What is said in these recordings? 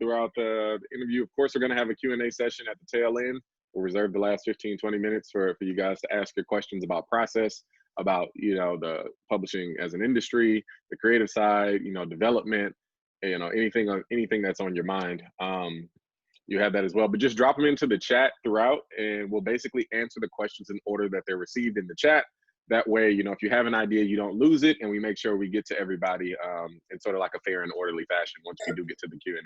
throughout the interview. Of course, we're going to have a Q&A session at the tail end. We'll reserve the last 15, 20 minutes for you guys to ask your questions about process, about, the publishing as an industry, the creative side, development, anything that's on your mind. You have that as well, but just drop them into the chat throughout, and we'll basically answer the questions in order that they're received in the chat. That way, if you have an idea, you don't lose it, and we make sure we get to everybody in sort of like a fair and orderly fashion once we do get to the Q&A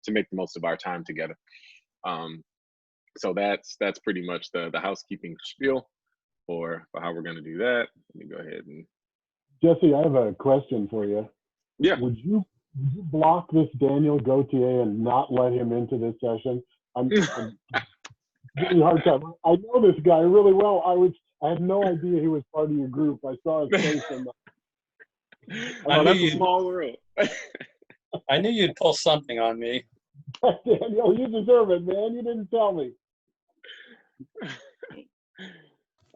to make the most of our time together. So that's pretty much the housekeeping spiel for how we're going to do that. Let me go ahead and. Jesse, I have a question for you. Yeah. Would you block this Daniel Gauthier and not let him into this session? I'm giving you a hard time. I know this guy really well. I had no idea he was part of your group. I saw his face and that's a small world. I knew you'd pull something on me. Daniel, you deserve it, man. You didn't tell me.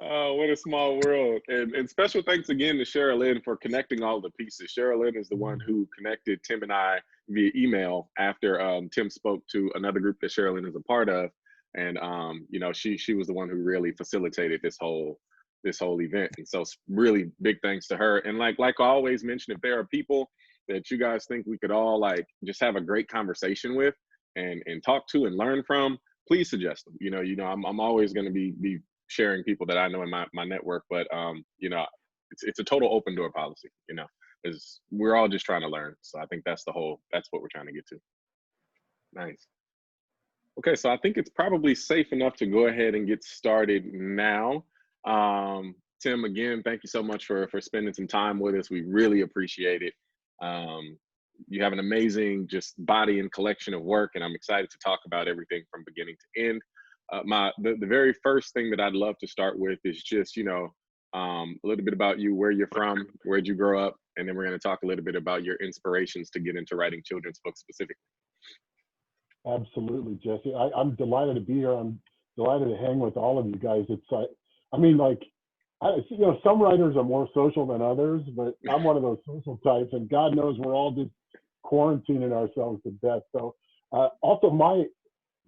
Oh, what a small world. And special thanks again to Sherilyn for connecting all the pieces. Sherilyn is the one who connected Tim and I via email after Tim spoke to another group that Sherilyn is a part of. And, she was the one who really facilitated this whole event. And so really big thanks to her. And like I always mention, if there are people that you guys think we could all just have a great conversation with and talk to and learn from, please suggest them. I'm always going to be sharing people that I know in my network, but it's a total open door policy, is we're all just trying to learn. So I think that's what we're trying to get to. Nice. Okay, so I think it's probably safe enough to go ahead and get started now. Tim, again, thank you so much for spending some time with us. We really appreciate it. You have an amazing just body and collection of work, and I'm excited to talk about everything from beginning to end. The very first thing that I'd love to start with is just, a little bit about you, where you're from, where'd you grow up, and then we're going to talk a little bit about your inspirations to get into writing children's books specifically. Absolutely, Jesse. I'm delighted to be here. I'm delighted to hang with all of you guys. It's some writers are more social than others, but I'm one of those social types, and God knows we're all just quarantining ourselves to death. So also my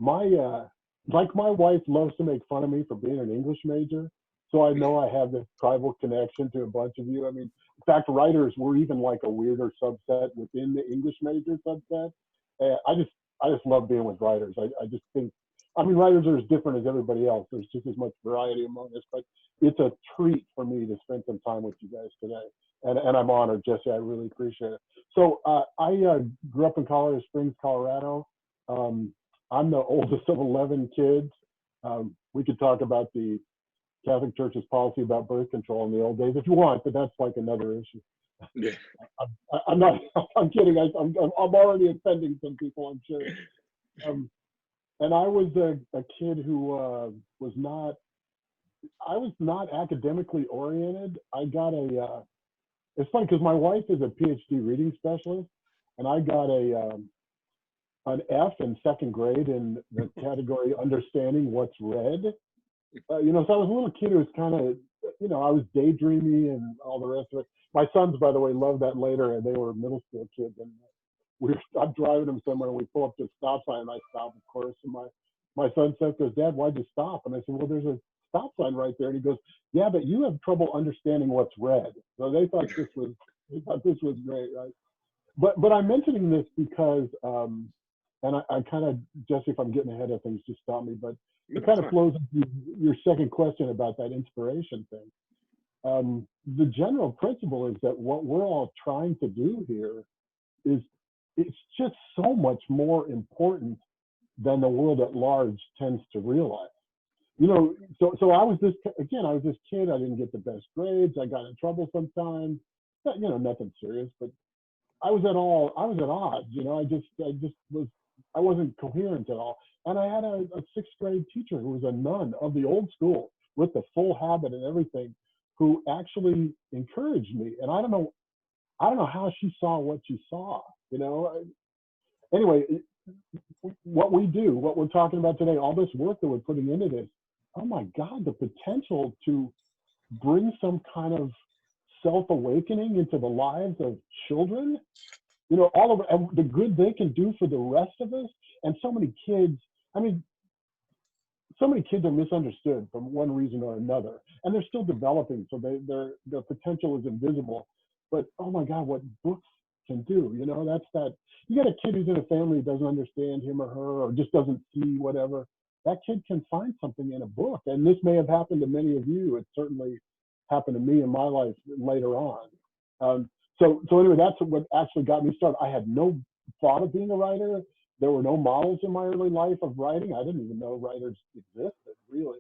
wife loves to make fun of me for being an English major. So I know I have this tribal connection to a bunch of you. I mean, in fact, writers were even like a weirder subset within the English major subset. I just love being with writers. I just think, writers are as different as everybody else. There's just as much variety among us, but it's a treat for me to spend some time with you guys today. And I'm honored, Jesse. I really appreciate it. So I grew up in Colorado Springs, Colorado. I'm the oldest of 11 kids. We could talk about the Catholic Church's policy about birth control in the old days if you want, but that's like another issue. Yeah. I'm kidding. I'm already offending some people, I'm sure. And I was a kid who was not academically oriented. I got it's funny because my wife is a PhD reading specialist, and I got an F in second grade in the category understanding what's read. So I was a little kid who was kind of, I was daydreamy and all the rest of it. My sons, by the way, loved that later, and they were middle school kids. And I'm driving them somewhere, and we pull up to a stop sign, and I stop, of course. And my son says, "Dad, why'd you stop?" And I said, "Well, there's a stop sign right there." And he goes, "Yeah, but you have trouble understanding what's read." So they thought this was great, right? But I'm mentioning this because, and I kind of, Jesse, if I'm getting ahead of things, just stop me. But it kind of flows into your second question about that inspiration thing. The general principle is that what we're all trying to do here is it's just so much more important than the world at large tends to realize. So I was this kid. I didn't get the best grades. I got in trouble sometimes. Nothing serious, but I was at odds. I wasn't coherent at all. And I had a sixth grade teacher who was a nun of the old school with the full habit and everything, who actually encouraged me. And I don't know how she saw what she saw, Anyway, what we do, what we're talking about today, all this work that we're putting into this, oh my God, the potential to bring some kind of self-awakening into the lives of children you know, all of and the good they can do for the rest of us. And so many kids, I mean, so many kids are misunderstood from one reason or another, and they're still developing, so their potential is invisible. But oh my God, what books can do, you know, that's that. You got a kid who's in a family who doesn't understand him or her, or just doesn't see whatever. That kid can find something in a book, and this may have happened to many of you. It certainly happened to me in my life later on. So anyway, that's what actually got me started. I had no thought of being a writer. There were no models in my early life of writing. I didn't even know writers existed, really.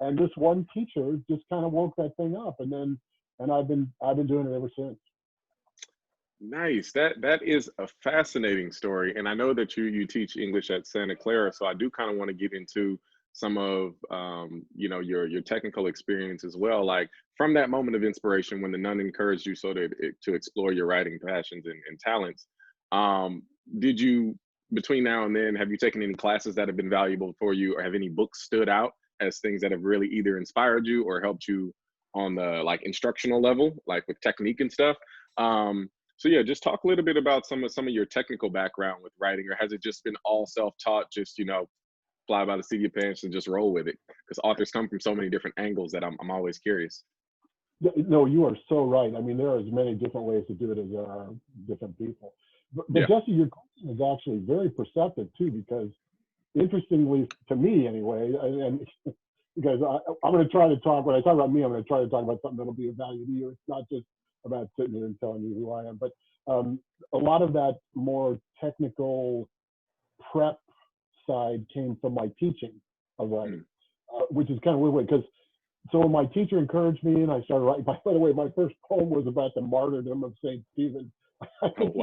And this one teacher just kind of woke that thing up, and I've been doing it ever since. Nice. That is a fascinating story, and I know that you teach English at Santa Clara, so I do kind of want to get into some of you know, your technical experience as well. Like from that moment of inspiration when the nun encouraged you to explore your writing passions and talents, did you, between now and then, have you taken any classes that have been valuable for you, or have any books stood out as things that have really either inspired you or helped you on the like instructional level, like with technique and stuff? So yeah, just talk a little bit about some of your technical background with writing, or has it just been all self-taught, just, you know, fly by the seat of your pants and just roll with it? Because authors come from so many different angles that I'm always curious. No, you are so right. I mean, there are as many different ways to do it as there are different people. But Yeah. Jesse, your question is actually very perceptive too, because interestingly, to me anyway, and because I'm going to try to talk, when I talk about me, I'm going to try to talk about something that'll be of value to you. It's not just about sitting here and telling you who I am, but a lot of that more technical prep side came from my teaching of writing, which is kind of weird because so when my teacher encouraged me and I started writing, by the way, my first poem was about the martyrdom of St. Stephen. I think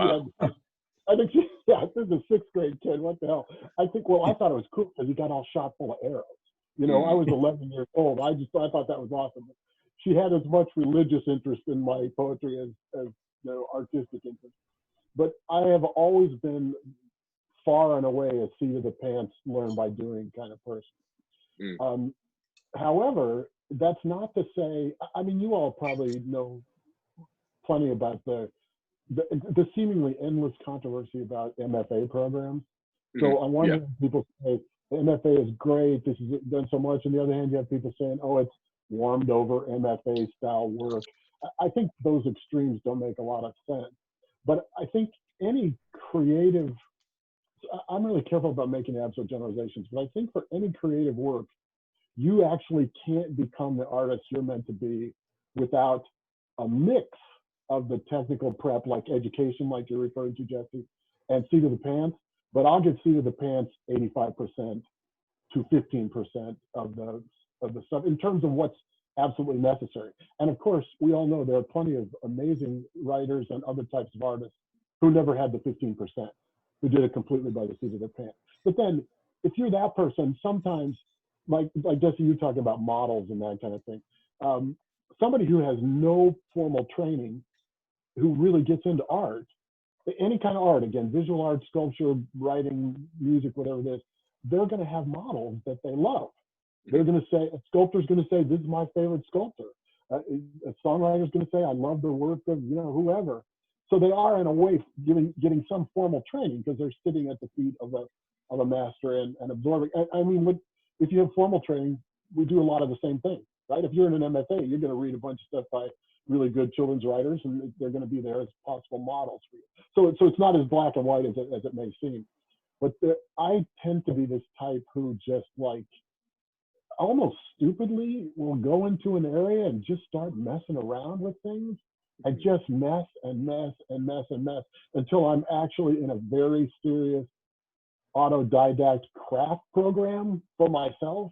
yeah, this is a sixth grade kid. What the hell? I thought it was cool because he got all shot full of arrows. You know, I was 11 years old. I thought that was awesome. She had as much religious interest in my poetry as you know, artistic interest. But I have always been far and away a seat of the pants, learn by doing kind of person. However, that's not to say, I mean, you all probably know plenty about the seemingly endless controversy about MFA programs. So on one hand, people say the MFA is great, this has done so much. On the other hand, you have people saying, oh, it's warmed over MFA style work. I think those extremes don't make a lot of sense. But I think any creative, I'm really careful about making absolute generalizations, but I think for any creative work, you actually can't become the artist you're meant to be without a mix of the technical prep, like education, like you're referring to, Jesse, and seat of the pants. But I'll give seat of the pants 85% to 15% of the stuff in terms of what's absolutely necessary. And of course, we all know there are plenty of amazing writers and other types of artists who never had the 15%, who did it completely by the seat of their pants. But then if you're that person, sometimes, like Jesse, you talk about models and that kind of thing. Somebody who has no formal training, who really gets into art, any kind of art, again, visual art, sculpture, writing, music, whatever it is, they're going to have models that they love. They're going to say, a sculptor's going to say, this is my favorite sculptor. A songwriter's going to say, I love the work of, you know, whoever. So they are, in a way, getting some formal training because they're sitting at the feet of a master and absorbing. I mean, if you have formal training, we do a lot of the same thing, right? If you're in an MFA, you're going to read a bunch of stuff by really good children's writers, and they're going to be there as possible models for you. So it's not as black and white as it may seem. But I tend to be this type who just like almost stupidly will go into an area and just start messing around with things and just mess and mess and mess and mess until I'm actually in a very serious autodidact craft program for myself.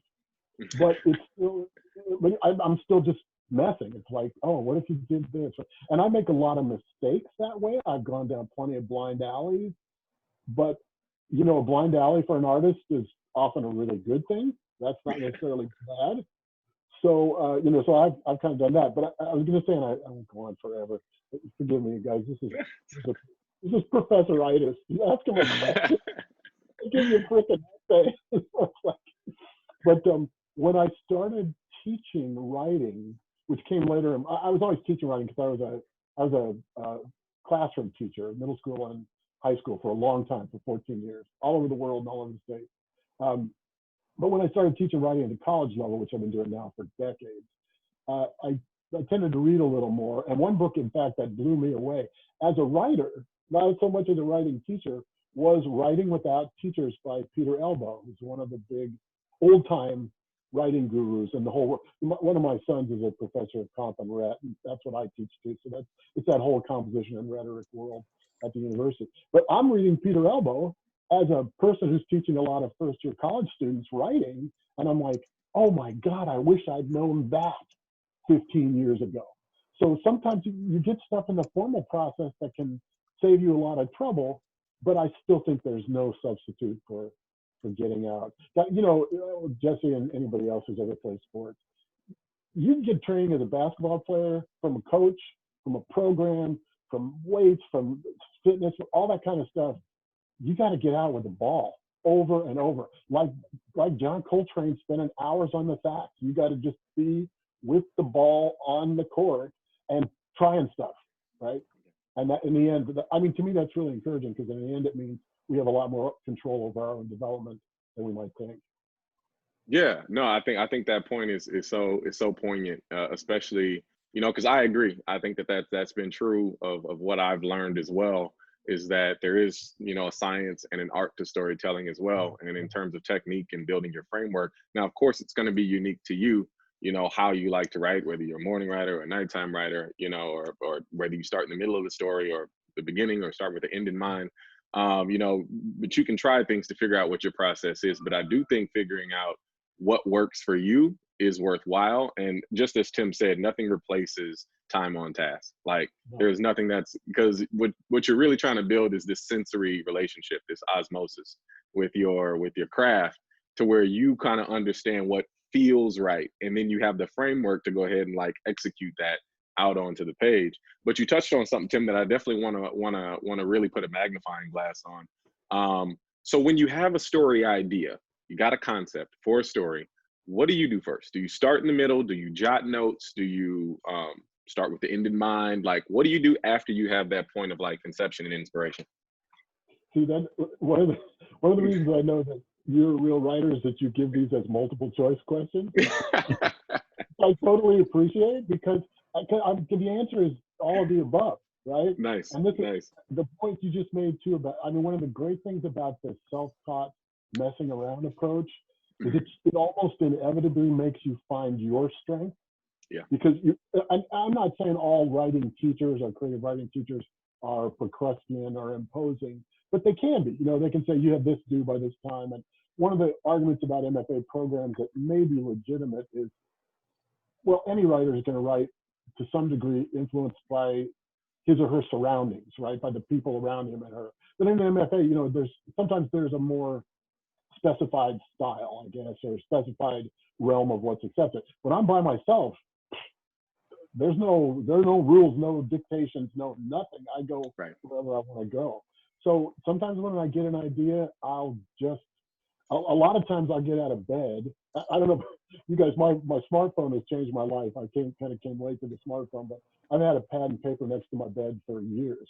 But it's still, I'm still just messing. It's like, oh, what if you did this? And I make a lot of mistakes that way. I've gone down plenty of blind alleys, but you know, a blind alley for an artist is often a really good thing. That's not necessarily bad. So, you know, so I've kind of done that. But I was going to say, and I won't go on forever. Forgive me, guys. This is Professor-itis. You ask him a question, I give you a freaking essay. But when I started teaching writing, which came later, I was always teaching writing because I was a classroom teacher, middle school and high school for a long time, for 14 years, all over the world and all over the state. But when I started teaching writing at the college level, which I've been doing now for decades, I tended to read a little more. And one book, in fact, that blew me away as a writer, not so much as a writing teacher, was Writing Without Teachers by Peter Elbow, who's one of the big old-time writing gurus in the whole world. One of my sons is a professor of comp and rhet, and that's what I teach too. So it's that whole composition and rhetoric world at the university. But I'm reading Peter Elbow as a person who's teaching a lot of first-year college students writing, and I'm like, oh my God, I wish I'd known that 15 years ago. So sometimes you get stuff in the formal process that can save you a lot of trouble, but I still think there's no substitute for getting out. That, you know, Jesse and anybody else who's ever played sports, you can get training as a basketball player from a coach, from a program, from weights, from fitness, all that kind of stuff. You got to get out with the ball over and over. Like John Coltrane spending hours on the facts. You got to just be with the ball on the court and trying stuff, right? And that, in the end, I mean, to me, that's really encouraging, because in the end, it means we have a lot more control over our own development than we might think. Yeah, no, I think that point is so poignant, especially, you know, because I agree. I think that's been true of what I've learned as well, is that there is, you know, a science and an art to storytelling as well. And in terms of technique and building your framework, now, of course, it's going to be unique to you, you know, how you like to write, whether you're a morning writer or a nighttime writer, you know, or whether you start in the middle of the story or the beginning, or start with the end in mind. You know, but you can try things to figure out what your process is. But I do think figuring out what works for you is worthwhile. And just as Tim said, nothing replaces time on task. Like, there's nothing that's, because what you're really trying to build is this sensory relationship, this osmosis with your craft, to where you kind of understand what feels right. And then you have the framework to go ahead and like execute that out onto the page. But you touched on something, Tim, that I definitely want to really put a magnifying glass on. So when you have a story idea, you got a concept for a story, what do you do first? Do you start in the middle? Do you jot notes? Do you start with the end in mind? Like, what do you do after you have that point of like conception and inspiration? See, that one of the reasons I know that you're a real writer is that you give these as multiple choice questions. I totally appreciate, because the answer is all of the above, right? Nice. And this nice. is the point you just made too about, I mean, one of the great things about the self-taught messing around approach is it almost inevitably makes you find your strength. Yeah. Because I'm not saying all writing teachers or creative writing teachers are Procrustean or imposing, but they can be. You know, they can say you have this due by this time. And one of the arguments about MFA programs that may be legitimate is, well, any writer is going to write to some degree influenced by his or her surroundings, right? By the people around him and her. But in the MFA, you know, sometimes there's a more specified style, I guess, or specified realm of what's accepted. When I'm by myself, there are no rules, no dictations, no nothing. I go wherever I want to go. So sometimes when I get an idea, a lot of times I'll get out of bed. I don't know, you guys, my smartphone has changed my life. I came late to the smartphone, but I've had a pad and paper next to my bed for years.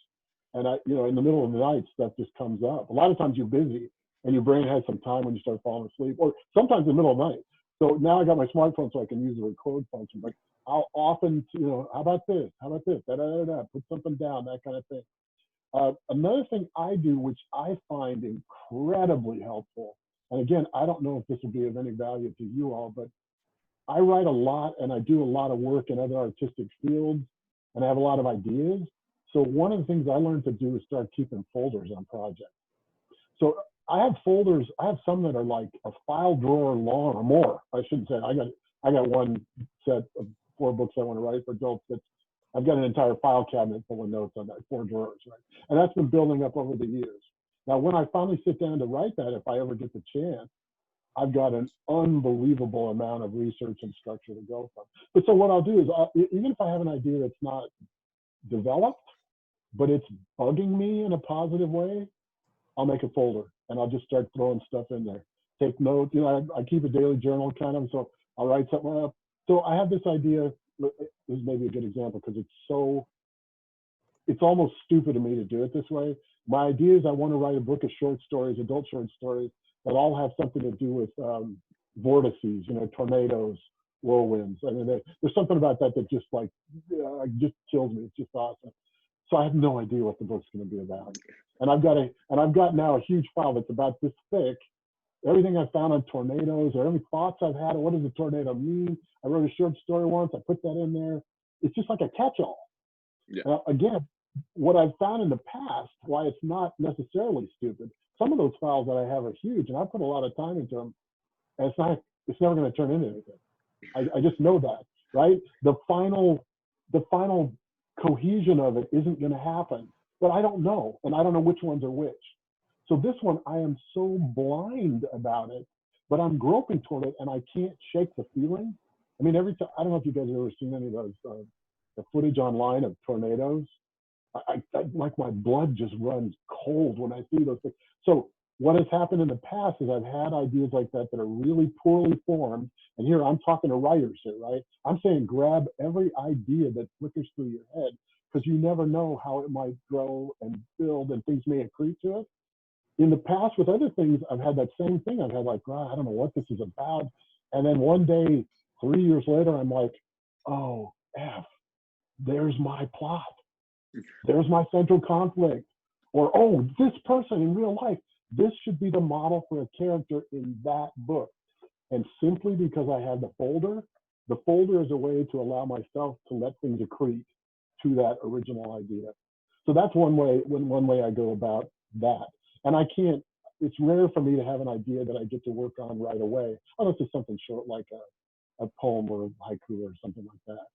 And you know, in the middle of the night, stuff just comes up. A lot of times you're busy and your brain has some time when you start falling asleep, or sometimes in the middle of the night. So now I got my smartphone so I can use the record function. But I'll often, you know, how about this? How about this? Da, da, da, da. Put something down, that kind of thing. Another thing I do, which I find incredibly helpful, and again, I don't know if this will be of any value to you all, but I write a lot and I do a lot of work in other artistic fields, and I have a lot of ideas. So one of the things I learned to do is start keeping folders on projects. So I have folders. I have some that are like a file drawer long, or more. I shouldn't say. I got one set of 4 books I want to write for adults. I've got an entire file cabinet full of notes on that, 4 drawers, right? And that's been building up over the years. Now, when I finally sit down to write that, if I ever get the chance, I've got an unbelievable amount of research and structure to go from. But so what I'll do is, even if I have an idea that's not developed, but it's bugging me in a positive way, I'll make a folder and I'll just start throwing stuff in there. Take notes. You know, I keep a daily journal kind of, so I'll write something up. So I have this idea. This is maybe a good example because it's almost stupid of me to do it this way. My idea is I want to write a book of short stories, adult short stories, that all have something to do with vortices, tornadoes, whirlwinds. I mean, there's something about that that just just kills me. It's just awesome. So I have no idea what the book's going to be about. And I've got now a huge file that's about this thick. Everything I found on tornadoes, or any thoughts I've had, or what does a tornado mean? I wrote a short story once. I put that in there. It's just like a catch-all. Yeah. Again, what I've found in the past, why it's not necessarily stupid. Some of those files that I have are huge, and I put a lot of time into them, and it's never going to turn into anything. I just know that, right? The final cohesion of it isn't going to happen, but I don't know, and I don't know which ones are which. So this one, I am so blind about it, but I'm groping toward it, and I can't shake the feeling. I mean, every time, I don't know if you guys have ever seen any of those, the footage online of tornadoes. I like my blood just runs cold when I see those things. So what has happened in the past is I've had ideas like that that are really poorly formed. And here I'm talking to writers here, right? I'm saying grab every idea that flickers through your head, because you never know how it might grow and build, and things may accrete to it. In the past with other things, I've had that same thing. I've had like, I don't know what this is about. And then one day, 3 years later, I'm like, oh, there's my plot. There's my central conflict. Or, oh, this person in real life, this should be the model for a character in that book. And simply because I have the folder is a way to allow myself to let things accrete to that original idea. So that's one way I go about that. And it's rare for me to have an idea that I get to work on right away, unless it's something short like a poem or a haiku or something like that.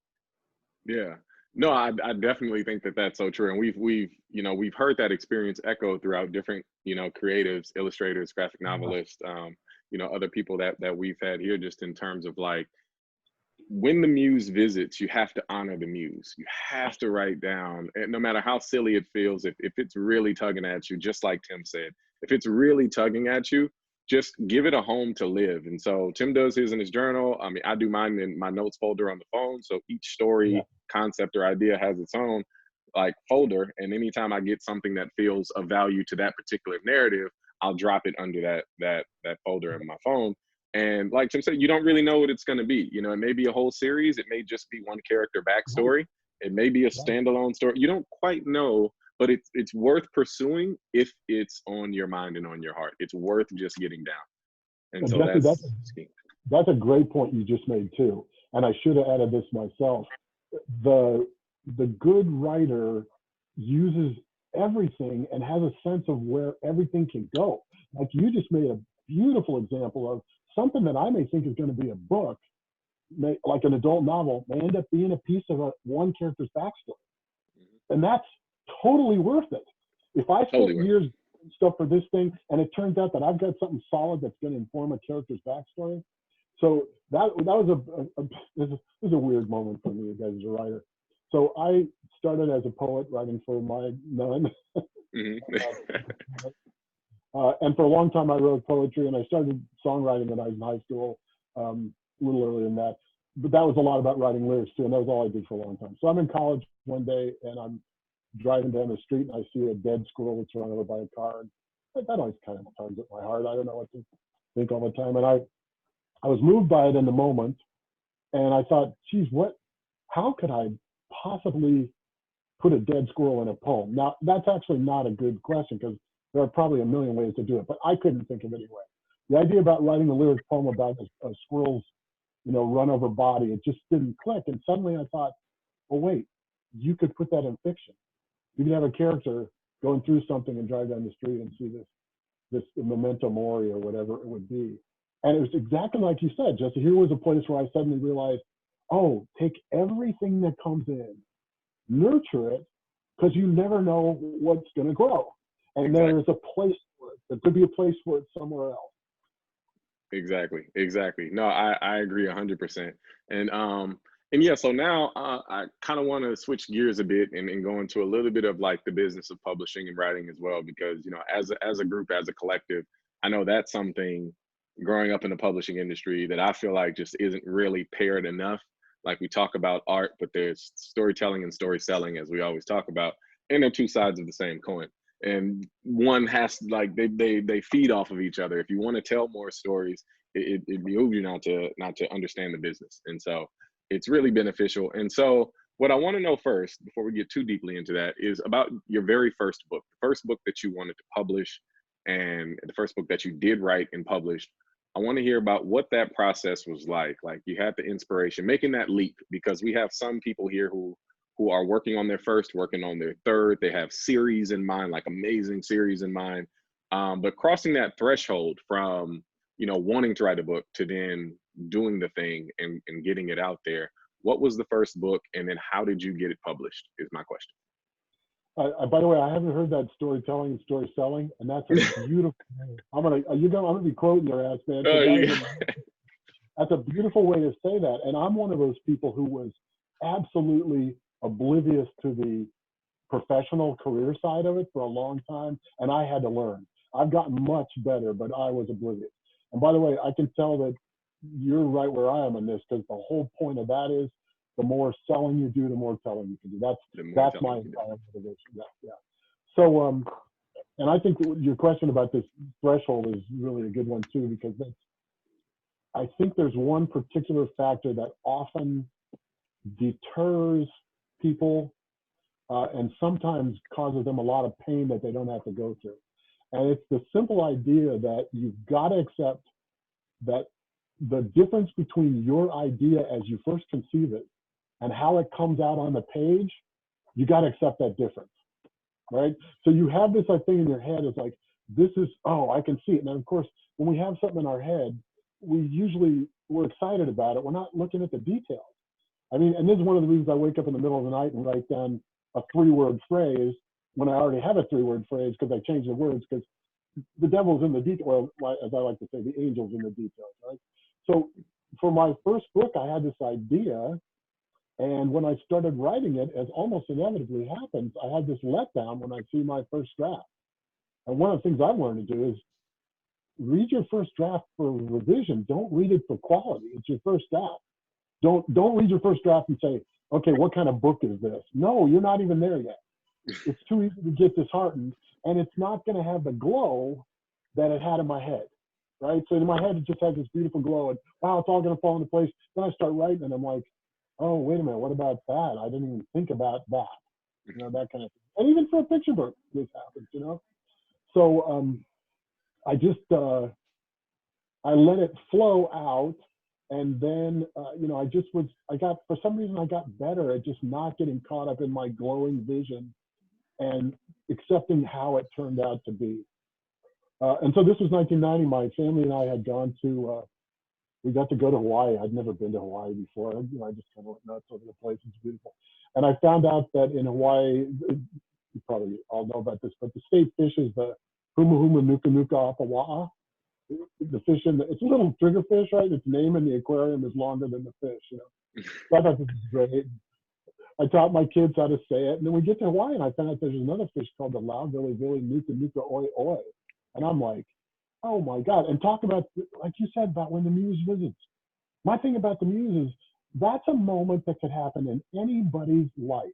Yeah. No, I definitely think that that's so true. And we've heard that experience echo throughout different, creatives, illustrators, graphic novelists, other people that we've had here, just in terms of like, when the muse visits, you have to honor the muse. You have to write down, and no matter how silly it feels, if it's really tugging at you, just like Tim said, if it's really tugging at you, just give it a home to live. And so Tim does his in his journal. I mean, I do mine in my notes folder on the phone. So each story, concept, or idea has its own like folder. And anytime I get something that feels of value to that particular narrative, I'll drop it under that folder in my phone. And like Tim said, you don't really know what it's going to be. It may be a whole series. It may just be one character backstory. It may be a standalone story. You don't quite know, but it's worth pursuing if it's on your mind and on your heart. It's worth just getting down. And so that's a great point you just made too. And I should have added this myself. The good writer uses everything and has a sense of where everything can go. Like you just made a beautiful example of something that I may think is going to be a book, like an adult novel, may end up being a piece of one character's backstory. And that's totally worth it. If I spent years stuff for this thing, and it turns out that I've got something solid that's going to inform a character's backstory. So that was this is a weird moment for me, guys, as a writer. So I started as a poet writing for my nun. And for a long time I wrote poetry, and I started songwriting when I was in high school, a little earlier than that. But that was a lot about writing lyrics too, and that was all I did for a long time. So I'm in college one day, and I'm driving down the street, and I see a dead squirrel that's run over by a car. And that always kind of tugs at my heart. I don't know what to think all the time. And I was moved by it in the moment, and I thought, geez, how could I possibly put a dead squirrel in a poem? Now, that's actually not a good question, because there are probably a million ways to do it, but I couldn't think of any way. The idea about writing a lyric poem about a squirrel's, run over body, it just didn't click. And suddenly I thought, well, wait, you could put that in fiction. You could have a character going through something and drive down the street and see this memento mori or whatever it would be. And it was exactly like you said, Jesse. Here was a place where I suddenly realized, oh, take everything that comes in, nurture it, because you never know what's going to grow. And there is a place for it. There could be a place for it somewhere else. Exactly. No, I agree 100%. And yeah, so now I kind of want to switch gears a bit and go into a little bit of like the business of publishing and writing as well, because, as a group, as a collective, I know that's something growing up in the publishing industry that I feel like just isn't really paired enough. Like we talk about art, but there's storytelling and story selling, as we always talk about. And they're two sides of the same coin. And one has like they feed off of each other. If you want to tell more stories, it behooves you not to understand the business. And so it's really beneficial. And so what I want to know first, before we get too deeply into that, is about your very first book, the first book that you wanted to publish, and the first book that you did write and published. I want to hear about what that process was like. Like you had the inspiration, making that leap, because we have some people here who are working on their first, working on their third. They have series in mind, like amazing series in mind. But crossing that threshold from, wanting to write a book to then doing the thing and getting it out there. What was the first book, and then how did you get it published is my question. By the way, I haven't heard that storytelling and story selling, and that's a beautiful name. I'm gonna be quoting your ass, man. That's a beautiful way to say that. And I'm one of those people who was absolutely oblivious to the professional career side of it for a long time, and I had to learn. I've gotten much better, but I was oblivious. And by the way, I can tell that you're right where I am on this, because the whole point of that is the more selling you do, the more telling you can do. That's my entire motivation. Yeah. So, and I think your question about this threshold is really a good one too, because I think there's one particular factor that often deters people and sometimes causes them a lot of pain that they don't have to go through. And it's the simple idea that you've got to accept that the difference between your idea as you first conceive it and how it comes out on the page, you got to accept that difference, right? So you have this thing in your head, it's like, this is, oh, I can see it. And of course, when we have something in our head, we're excited about it. We're not looking at the details. I mean, and this is one of the reasons I wake up in the middle of the night and write down a 3-word phrase when I already have a 3-word phrase, because I change the words, because the devil's in the detail, or as I like to say, the angel's in the details, right? So for my first book, I had this idea, and when I started writing it, as almost inevitably happens, I had this letdown when I see my first draft. And one of the things I've learned to do is read your first draft for revision. Don't read it for quality. It's your first draft. Don't read your first draft and say, okay, what kind of book is this? No, you're not even there yet. It's too easy to get disheartened, and it's not going to have the glow that it had in my head, right? So in my head, it just has this beautiful glow, and wow, it's all going to fall into place. Then I start writing, and I'm like, oh, wait a minute, what about that? I didn't even think about that, that kind of thing. And even for a picture book, this happens, So I just, I let it flow out. And then, for some reason, I got better at just not getting caught up in my glowing vision and accepting how it turned out to be. And so this was 1990. My family and I had gone to, we got to go to Hawaii. I'd never been to Hawaii before. I just kind of went nuts over the place. It's beautiful. And I found out that in Hawaii, you probably all know about this, but the state fish is the huma huma nuka nuka apawa'a. The fish it's a little triggerfish, right? Its name in the aquarium is longer than the fish, So I thought this was great. I taught my kids how to say it. And then we get to Hawaii, and I found out there's another fish called the lau vili vili nuka nuka oi oi. And I'm like, oh my God. And talk about, like you said, about when the muse visits. My thing about the muse is that's a moment that could happen in anybody's life.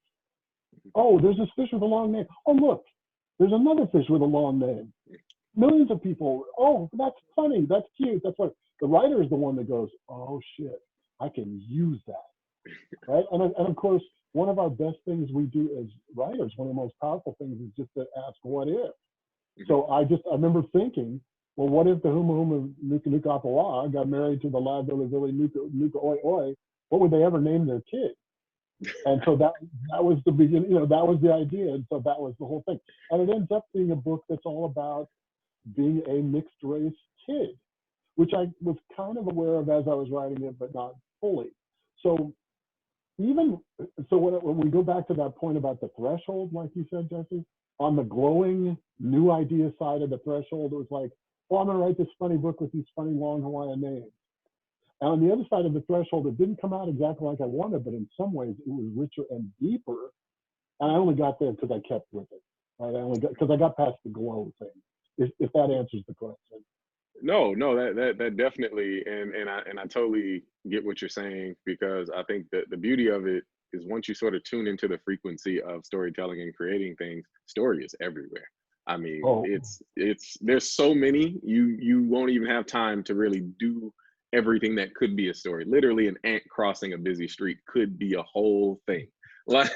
Oh, there's this fish with a long name. Oh, look, there's another fish with a long name. Millions of people, oh, that's funny, that's cute, that's what. The writer is the one that goes, oh shit, I can use that, right? And of course, one of our best things we do as writers, one of the most powerful things is just to ask, what if? So I remember thinking, well, what if the huma huma nuka nuka apawa'a got married to the la vili vili nuka nuka oi oi? What would they ever name their kid? And so that was the beginning, that was the idea. And so that was the whole thing. And it ends up being a book that's all about being a mixed race kid, which I was kind of aware of as I was writing it, but not fully. So when we go back to that point about the threshold, like you said, Jesse, on the glowing new idea side of the threshold, it was like, well, I'm going to write this funny book with these funny long Hawaiian names. And on the other side of the threshold, it didn't come out exactly like I wanted, but in some ways it was richer and deeper. And I only got there because I kept with it, right? Because I got past the glow thing. If that answers the question. No, that definitely, and I totally get what you're saying, because I think that the beauty of it is once you sort of tune into the frequency of storytelling and creating things, story is everywhere. I mean, Oh, it's there's so many, you won't even have time to really do everything that could be a story. Literally, an ant crossing a busy street could be a whole thing. Like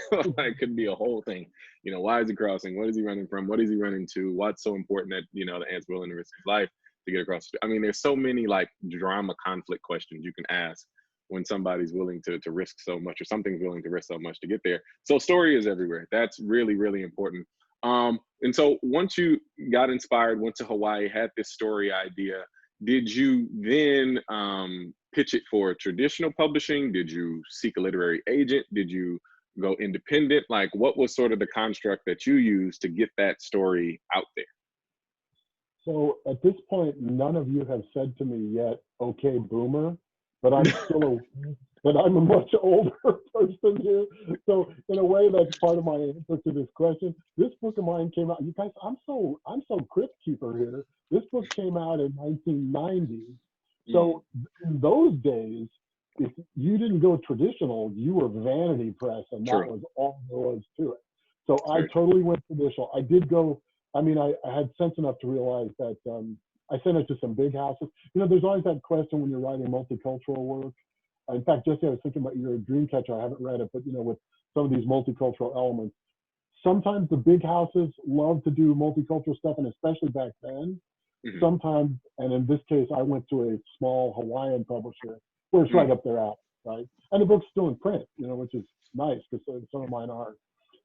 could be a whole thing. You know, why is he crossing? What is he running from? What is he running to? What's so important that, you know, the ant's willing to risk his life to get across the street? I mean, there's so many like drama conflict questions you can ask when somebody's willing to risk so much, or something's willing to risk so much to get there. So story is everywhere. That's really, really important. And so once you got inspired, went to Hawaii, had this story idea, did you then pitch it for traditional publishing? Did you seek a literary agent? Did you go independent? Like, what was sort of the construct that you used to get that story out there? so at this point, none of you have said to me yet, okay, boomer, but I'm still but I'm a much older person here. So in a way, that's part of my answer to this question. This book of mine came out, you guys, I'm so crypt keeper here. This book came out in 1990. So in those days, if you didn't go traditional, you were vanity press, and that was all there was to it. So I totally went traditional. I did go, I mean, I had sense enough to realize that I sent it to some big houses. You know, there's always that question when you're writing multicultural work. In fact, Jesse, I was thinking about your Dreamcatcher. I haven't read it, but you know, with some of these multicultural elements, sometimes the big houses love to do multicultural stuff, and especially back then. Sometimes, and in this case, I went to a small Hawaiian publisher where it's right up their alley, right? And the book's still in print, you know, which is nice because some of mine are.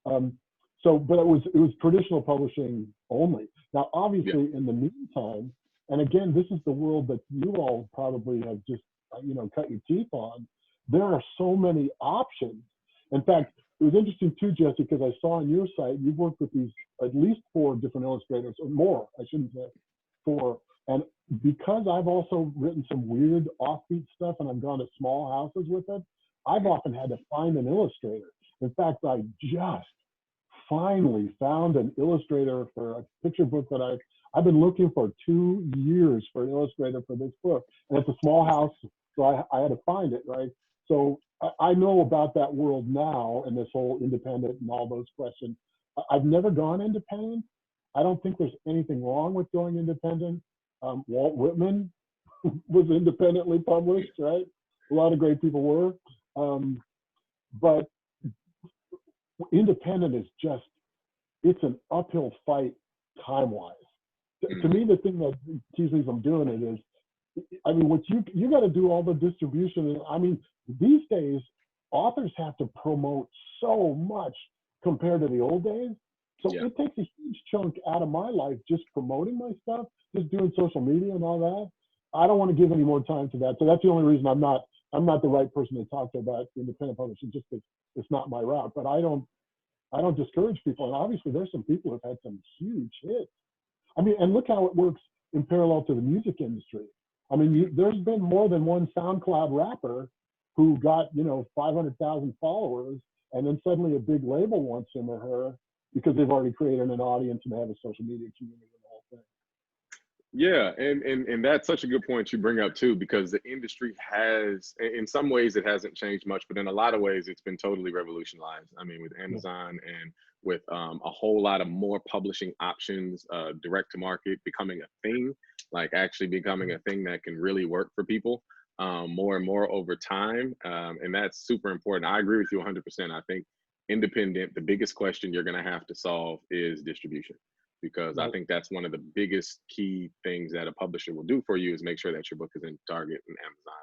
But it was traditional publishing only. Now, obviously, in the meantime, and again, this is the world that you all probably have just, you know, cut your teeth on. There are so many options. In fact, it was interesting too, Jesse, because I saw on your site you've worked with these at least 4 different illustrators, or more, I shouldn't say 4. And because I've also written some weird offbeat stuff and I've gone to small houses with it, I've often had to find an illustrator. In fact, I just finally found an illustrator for a picture book that I've been looking for 2 years for an illustrator for this book. And it's a small house, so I had to find it, right? So I know about that world now and this whole independent and all those questions. I've never gone independent. I don't think there's anything wrong with going independent. Walt Whitman was independently published, right? A lot of great people were. But independent is just, it's an uphill fight time-wise. To me, the thing that keeps me from doing it is, I mean, what you got to do all the distribution. I mean, these days, authors have to promote so much compared to the old days. So it takes a huge chunk out of my life just promoting my stuff, just doing social media and all that. I don't want to give any more time to that. So that's the only reason I'm not the right person to talk to about independent publishing, just because it's not my route. But I don't discourage people. And obviously there's some people who've had some huge hits. I mean, and look how it works in parallel to the music industry. I mean, there's been more than one SoundCloud rapper who got, you know, 500,000 followers, and then suddenly a big label wants him or her because they've already created an audience and they have a social media community and the whole thing. Yeah, and that's such a good point you bring up too, because the industry has, in some ways it hasn't changed much, but in a lot of ways it's been totally revolutionized. I mean, with Amazon and with a whole lot of more publishing options, direct to market becoming a thing, like actually becoming a thing that can really work for people more and more over time. And that's super important. I agree with you 100%. I think independent, the biggest question you're going to have to solve is distribution, because I think that's one of the biggest key things that a publisher will do for you is make sure that your book is in Target and Amazon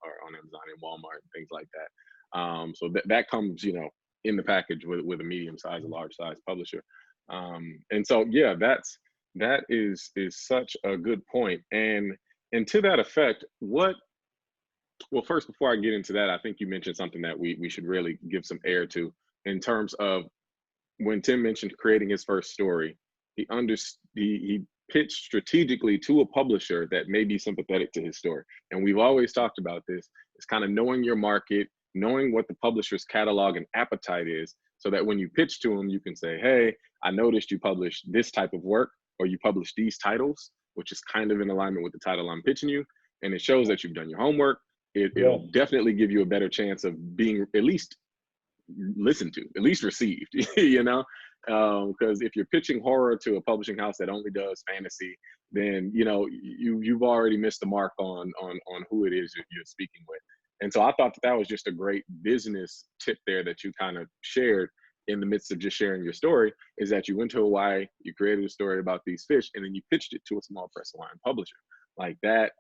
or on Amazon and Walmart and things like that. So that comes, you know, in the package with a medium size, a large size publisher. And so, yeah, that is such a good point. And to that effect, well, first, before I get into that, I think you mentioned something that we should really give some air to in terms of when Tim mentioned creating his first story. He pitched strategically to a publisher that may be sympathetic to his story. And we've always talked about this. It's kind of knowing your market, knowing what the publisher's catalog and appetite is, so that when you pitch to them, you can say, hey, I noticed you published this type of work, or you published these titles, which is kind of in alignment with the title I'm pitching you. And it shows that you've done your homework. It'll definitely give you a better chance of being at least listened to, at least received, you know? Because if you're pitching horror to a publishing house that only does fantasy, then, you know, you've already missed the mark on who it is you're speaking with. And so I thought that was just a great business tip there that you kind of shared in the midst of just sharing your story, is that you went to Hawaii, you created a story about these fish, and then you pitched it to a small press Hawaiian publisher. Like, that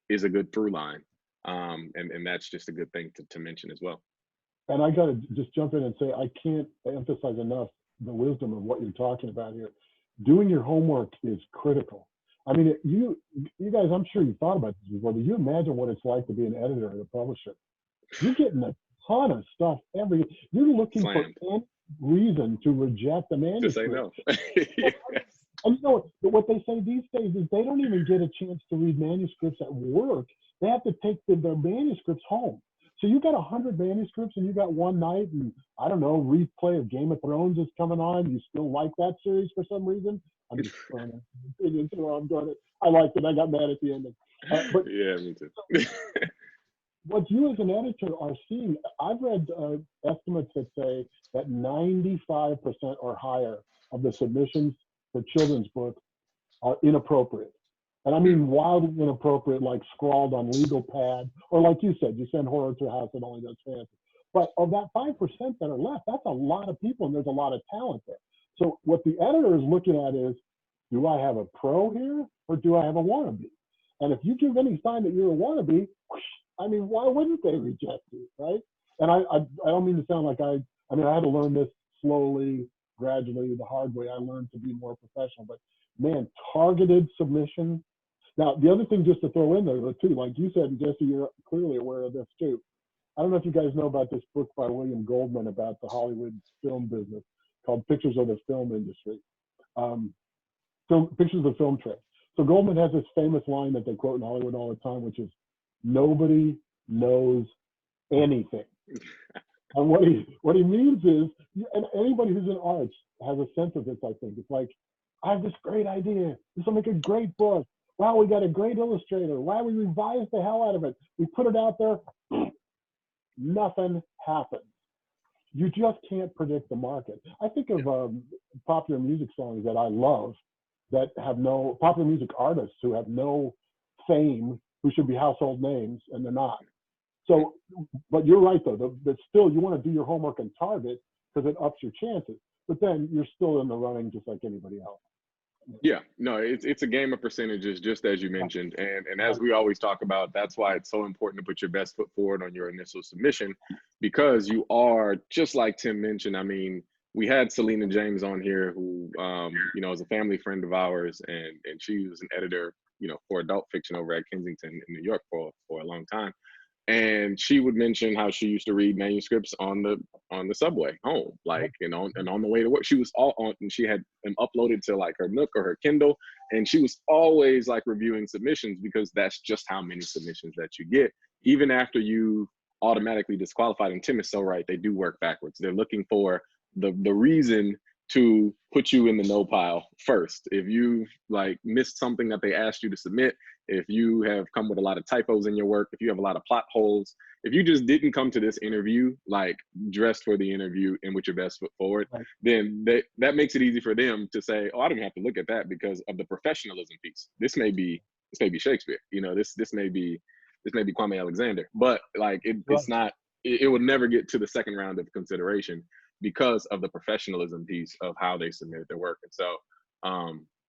is a good through line. And that's just a good thing to mention as well. And I got to just jump in and say, I can't emphasize enough the wisdom of what you're talking about here. Doing your homework is critical. I mean, you guys, I'm sure you thought about this before, but you imagine what it's like to be an editor at a publisher. You're getting a ton of stuff you're looking Slammed. for any reason to reject the manuscript. To say no. Yes. And you know what they say these days is they don't even get a chance to read manuscripts at work. They have to take their manuscripts home. So you got 100 manuscripts and you got one night, and I don't know, replay of Game of Thrones is coming on. You still like that series for some reason? I'm just trying to opinions where I'm doing it. I liked it. I got mad at the ending. But yeah, me too. what you as an editor are seeing, I've read estimates that say that 95% or higher of the submissions for children's books are inappropriate. And I mean wildly inappropriate, like scrawled on legal pad, or like you said, you send horror to a house that only does fantasy. But of that 5% that are left, that's a lot of people, and there's a lot of talent there. So what the editor is looking at is, do I have a pro here, or do I have a wannabe? And if you give any sign that you're a wannabe, I mean, why wouldn't they reject you, right? And I don't mean to sound like I mean, I had to learn this slowly, gradually, the hard way. I learned to be more professional, but man, targeted submission. Now, the other thing just to throw in there too, like you said, Jesse, you're clearly aware of this too. I don't know if you guys know about this book by William Goldman about the Hollywood film business called Pictures of the Film Industry, Pictures of Film Trade. So Goldman has this famous line that they quote in Hollywood all the time, which is, nobody knows anything. And what he means is, and anybody who's in arts has a sense of this, I think. It's like, I have this great idea. This will make a great book. Wow, we got a great illustrator. Wow, we revised the hell out of it. We put it out there. Nothing happens. You just can't predict the market. I think of popular music songs that I love that have no, popular music artists who have no fame, who should be household names, and they're not. So, but you're right though, that still you want to do your homework and target because it ups your chances, but then you're still in the running just like anybody else. Yeah, no, it's a game of percentages, just as you mentioned. And as we always talk about, that's why it's so important to put your best foot forward on your initial submission, because you are, just like Tim mentioned, I mean, we had Selena James on here who, you know, is a family friend of ours, and she was an editor, you know, for adult fiction over at Kensington in New York for a long time. And she would mention how she used to read manuscripts on the subway home, like, you know, and on the way to work. She was all on, and she had them uploaded to like her Nook or her Kindle, and she was always like reviewing submissions, because that's just how many submissions that you get, even after you automatically disqualified. And Tim is so right; they do work backwards. They're looking for the reason to put you in the no pile first. If you like missed something that they asked you to submit, if you have come with a lot of typos in your work, if you have a lot of plot holes, if you just didn't come to this interview like dressed for the interview and with your best foot forward, right, then that makes it easy for them to say, oh, I don't have to look at that because of the professionalism piece. This may be Shakespeare, you know, this may be Kwame Alexander, but like it's not, it would never get to the second round of consideration because of the professionalism piece of how they submitted their work. And so,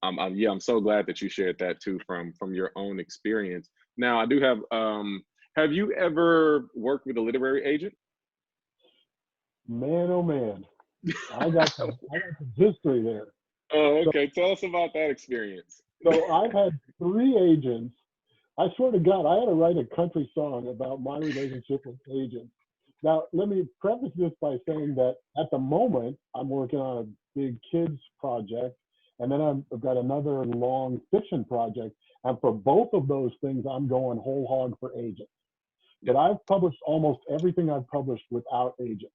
I'm so glad that you shared that too from your own experience. Now, I do have you ever worked with a literary agent? Man, oh man, I got some history there. Oh, okay. So, tell us about that experience. So I've had 3 agents. I swear to God, I had to write a country song about my relationship with agents. Now, let me preface this by saying that at the moment, I'm working on a big kids project, and then I've got another long fiction project. And for both of those things, I'm going whole hog for agents. But I've published almost everything I've published without agents.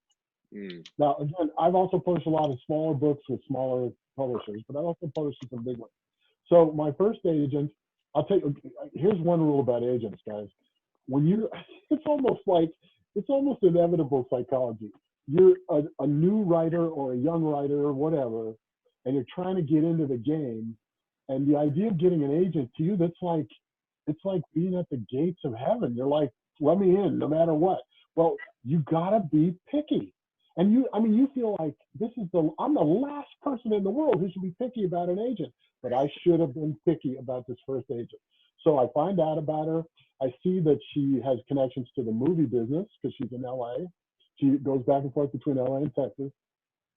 Now, again, I've also published a lot of smaller books with smaller publishers, but I've also published some big ones. So my first agent, I'll tell you, here's one rule about agents, guys. When it's almost inevitable psychology. you're a new writer or a young writer or whatever, and you're trying to get into the game, and the idea of getting an agent to you, it's like being at the gates of heaven. You're like, let me in no matter what. Well, you gotta be picky. And you feel like I'm the last person in the world who should be picky about an agent, but I should have been picky about this first agent. So I find out about her. I see that she has connections to the movie business because she's in LA. She goes back and forth between LA and Texas.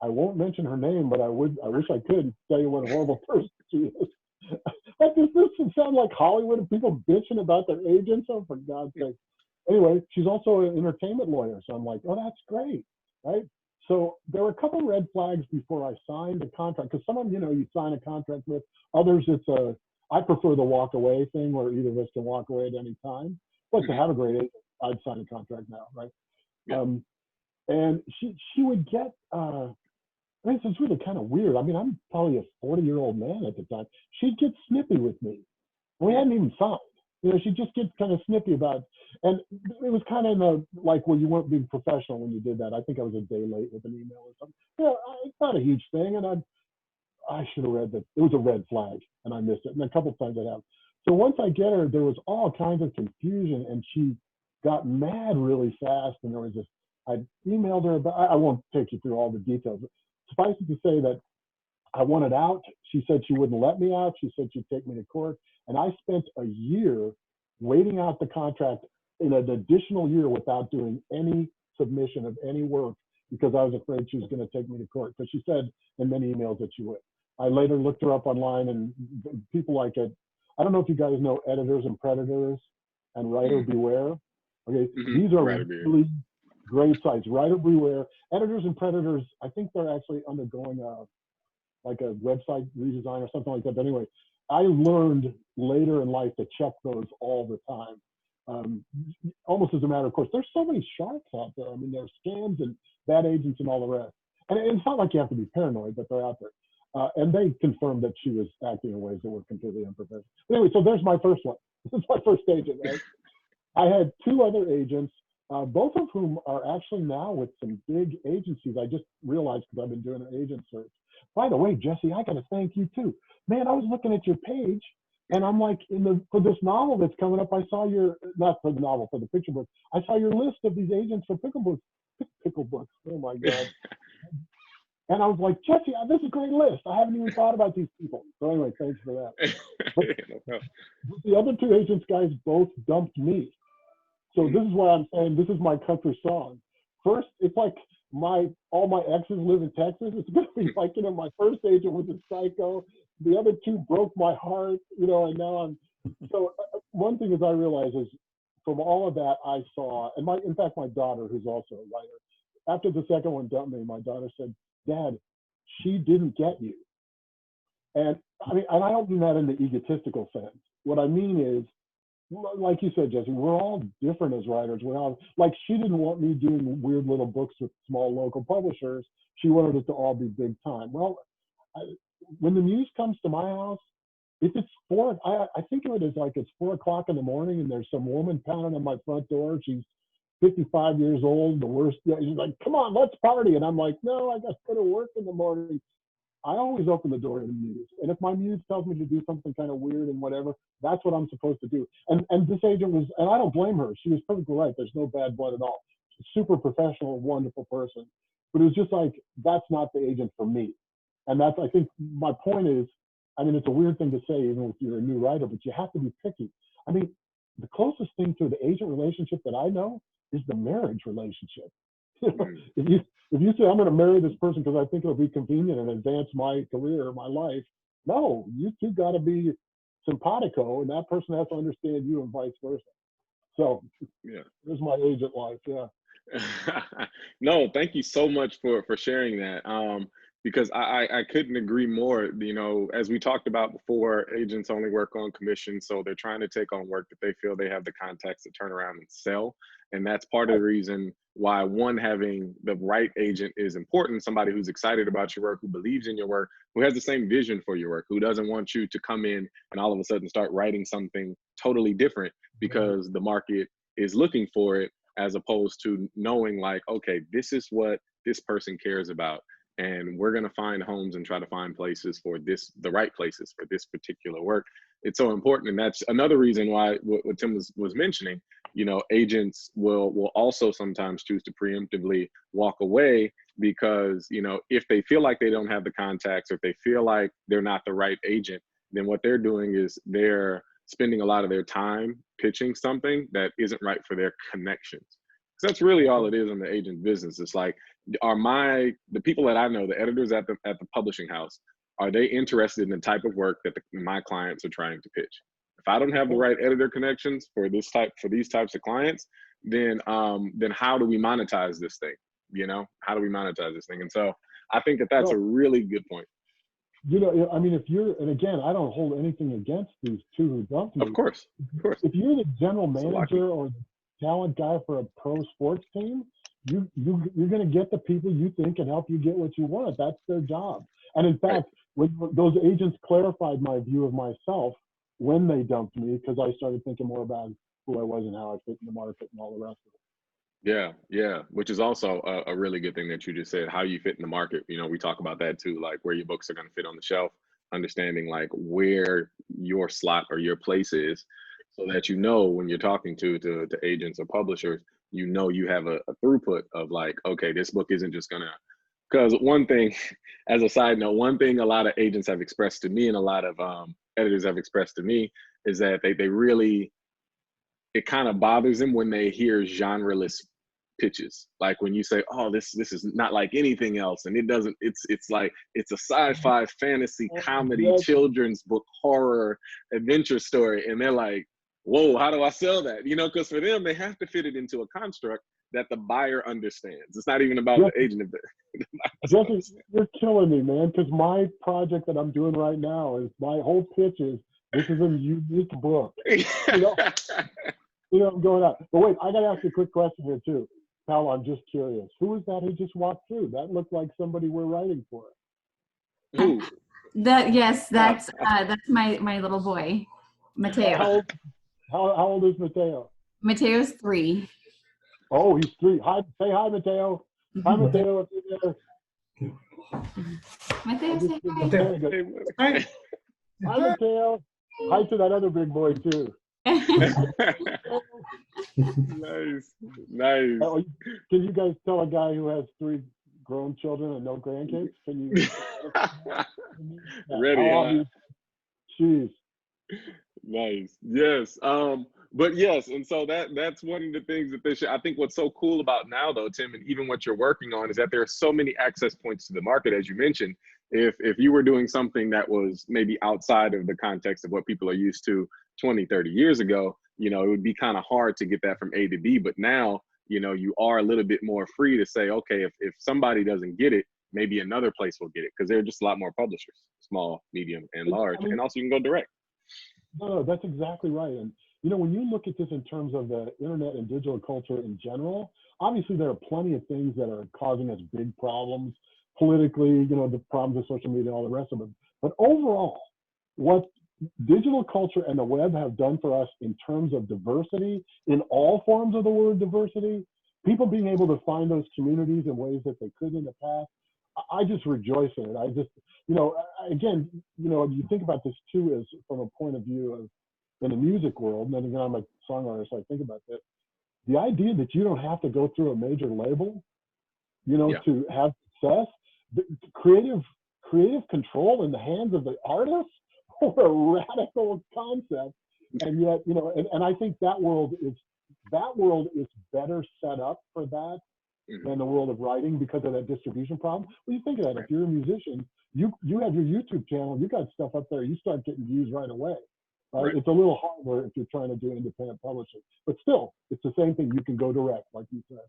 I won't mention her name, but I wish I could tell you what a horrible person she is. Like, this would sound like Hollywood and people bitching about their agents. Oh, for God's sake. Anyway, she's also an entertainment lawyer. So I'm like, oh, that's great, right? So there were a couple of red flags before I signed a contract, because some of them, you sign a contract with. Others, I prefer the walk away thing where either of us can walk away at any time. But to have a great agent, I'd sign a contract now, right? Yeah. And she would get, it's really kind of weird. I mean, I'm probably a 40-year-old man at the time. She'd get snippy with me. We hadn't even signed. She'd just get kind of snippy about, and it was kind of like, well, you weren't being professional when you did that. I think I was a day late with an email or something. It's not a huge thing, and I should have read that. It was a red flag, and I missed it. And a couple of times I have. So once I get her, there was all kinds of confusion, and she got mad really fast. And there was this. I emailed her, but I won't take you through all the details. But suffice it to say that I wanted out. She said she wouldn't let me out. She said she'd take me to court. And I spent a year waiting out the contract, in an additional year, without doing any submission of any work, because I was afraid she was going to take me to court. Because she said in many emails that she would. I later looked her up online, and people like it. I don't know if you guys know Editors and Predators and Writer Beware. Okay, these are really great sites. Writer Beware, Editors and Predators. I think they're actually undergoing a website redesign or something like that. But anyway, I learned later in life to check those all the time. Almost as a matter of course. There's so many sharks out there. I mean, there's scams and bad agents and all the rest. And it's not like you have to be paranoid, but they're out there. And they confirmed that she was acting in ways that were completely unprofessional. But anyway, so there's my first one. This is my first agent, right? I had two other agents, both of whom are actually now with some big agencies. I just realized because I've been doing an agent search. By the way, Jesse, I got to thank you too. Man, I was looking at your page, and I'm like, for this novel that's coming up, I saw not for the novel, for the picture book, I saw your list of these agents for pickle books. Oh my God. And I was like, Jesse, this is a great list. I haven't even thought about these people. So anyway, thanks for that. But the other two agents guys both dumped me. So this is why I'm saying this is my country song. First, it's like all my exes live in Texas. It's gonna be like, my first agent was a psycho. The other two broke my heart, and now so one thing is I realize is from all of that I saw, and in fact, my daughter, who's also a writer, after the second one dumped me, my daughter said, Dad, she didn't get you. And I mean, and I don't mean that in the egotistical sense. What I mean is, like you said, Jesse, we're all different as writers. We're all like, she didn't want me doing weird little books with small local publishers. She wanted it to all be big time. Well, when the muse comes to my house, if it's I think of it as like it's 4 o'clock in the morning and there's some woman pounding on my front door. She's 55 years old, the worst. She's like, come on, let's party. And I'm like, no, I got to go to work in the morning. I always open the door to the muse. And if my muse tells me to do something kind of weird and whatever, that's what I'm supposed to do. And this agent was, and I don't blame her. She was perfectly right. There's no bad blood at all. She's a super professional, wonderful person. But it was just like, that's not the agent for me. And that's, I think my point is, I mean, it's a weird thing to say, even if you're a new writer, but you have to be picky. I mean, the closest thing to the agent relationship that I know is the marriage relationship. If you say, I'm going to marry this person because I think it'll be convenient and advance my career or my life, no, you two got to be simpatico, and that person has to understand you and vice versa. So yeah, there's my agent life. Yeah. No, thank you so much for sharing that. Because I couldn't agree more. As we talked about before, agents only work on commission, so they're trying to take on work that they feel they have the contacts to turn around and sell. And that's part of the reason why, one, having the right agent is important. Somebody who's excited about your work, who believes in your work, who has the same vision for your work, who doesn't want you to come in and all of a sudden start writing something totally different because the market is looking for it, as opposed to knowing like, okay, this is what this person cares about. And we're going to find homes and try to find places for this, the right places for this particular work. It's so important. And that's another reason why what Tim was mentioning, you know, agents will also sometimes choose to preemptively walk away because, you know, if they feel like they don't have the contacts, or if they feel like they're not the right agent, then what they're doing is they're spending a lot of their time pitching something that isn't right for their connections. So that's really all it is in the agent business. It's like, the people that I know, the editors at the publishing house, are they interested in the type of work that my clients are trying to pitch? If I don't have the right editor connections for these types of clients, then how do we monetize this thing? You know, how do we monetize this thing? And so I think that that's a really good point. You know, I mean, if you're, and again, I don't hold anything against these two who dumped me. Of course. If you're the general manager or the talent guy for a pro sports team, you're going to get the people you think can help you get what you want. That's their job. And in fact, when those agents clarified my view of myself when they dumped me, because I started thinking more about who I was and how I fit in the market and all the rest of it. Yeah, which is also a really good thing that you just said, how you fit in the market. You know, we talk about that too, like where your books are going to fit on the shelf, understanding like where your slot or your place is, so that, you know, when you're talking to agents or publishers, you know, you have a throughput of like, okay, this book isn't just gonna, because one thing, as a side note, one thing a lot of agents have expressed to me and a lot of editors have expressed to me is that they really, it kind of bothers them when they hear genre-less pitches. Like when you say, oh, this is not like anything else, and it doesn't, it's like, it's a sci-fi, fantasy, comedy, children's book, horror, adventure story, and they're like, whoa, how do I sell that? You know, because for them, they have to fit it into a construct that the buyer understands. It's not even about the agent. Jesse, you're killing me, man, because my project that I'm doing right now is, my whole pitch is, this is a unique book. You know, I'm going out. But wait, I got to ask you a quick question here too. Pal, I'm just curious. Who is that who just walked through? That looked like somebody we're writing for. Who? Yes, that's my little boy, Mateo. How old is Mateo? Mateo's 3. Oh, he's 3. Hi, say hi, Mateo. Hi, Mateo. If you're there. Mateo, say hi. Hi, Mateo. Hi to that other big boy too. Nice. Can you guys tell a guy who has 3 grown children and no grandkids? Can you? Ready? Jeez. Nice. Yes. But yes, and so that's one of the things that I think what's so cool about now though, Tim, and even what you're working on, is that there are so many access points to the market, as you mentioned. If you were doing something that was maybe outside of the context of what people are used to 20, 30 years ago, you know, it would be kind of hard to get that from A to B. But now, you know, you are a little bit more free to say, okay, if somebody doesn't get it, maybe another place will get it, because there are just a lot more publishers, small, medium, and large. And also you can go direct. No, that's exactly right. And, you know, when you look at this in terms of the internet and digital culture in general, obviously there are plenty of things that are causing us big problems politically, you know, the problems of social media and all the rest of them. But overall, what digital culture and the web have done for us in terms of diversity, in all forms of the word diversity, people being able to find those communities in ways that they couldn't in the past, I just rejoice in it. I just, you know, again, you know, you think about this too as from a point of view of in the music world, and then again, I'm a songwriter, so I think about that. The idea that you don't have to go through a major label, you know, to have success, creative control in the hands of the artist, or a radical concept. And yet, you know, and I think that world is better set up for that than the world of writing because of that distribution problem. Well, you think of that, if you're a musician, you have your YouTube channel, you got stuff up there, you start getting views right away. Right? It's a little harder if you're trying to do independent publishing, but still, it's the same thing. You can go direct, like you said.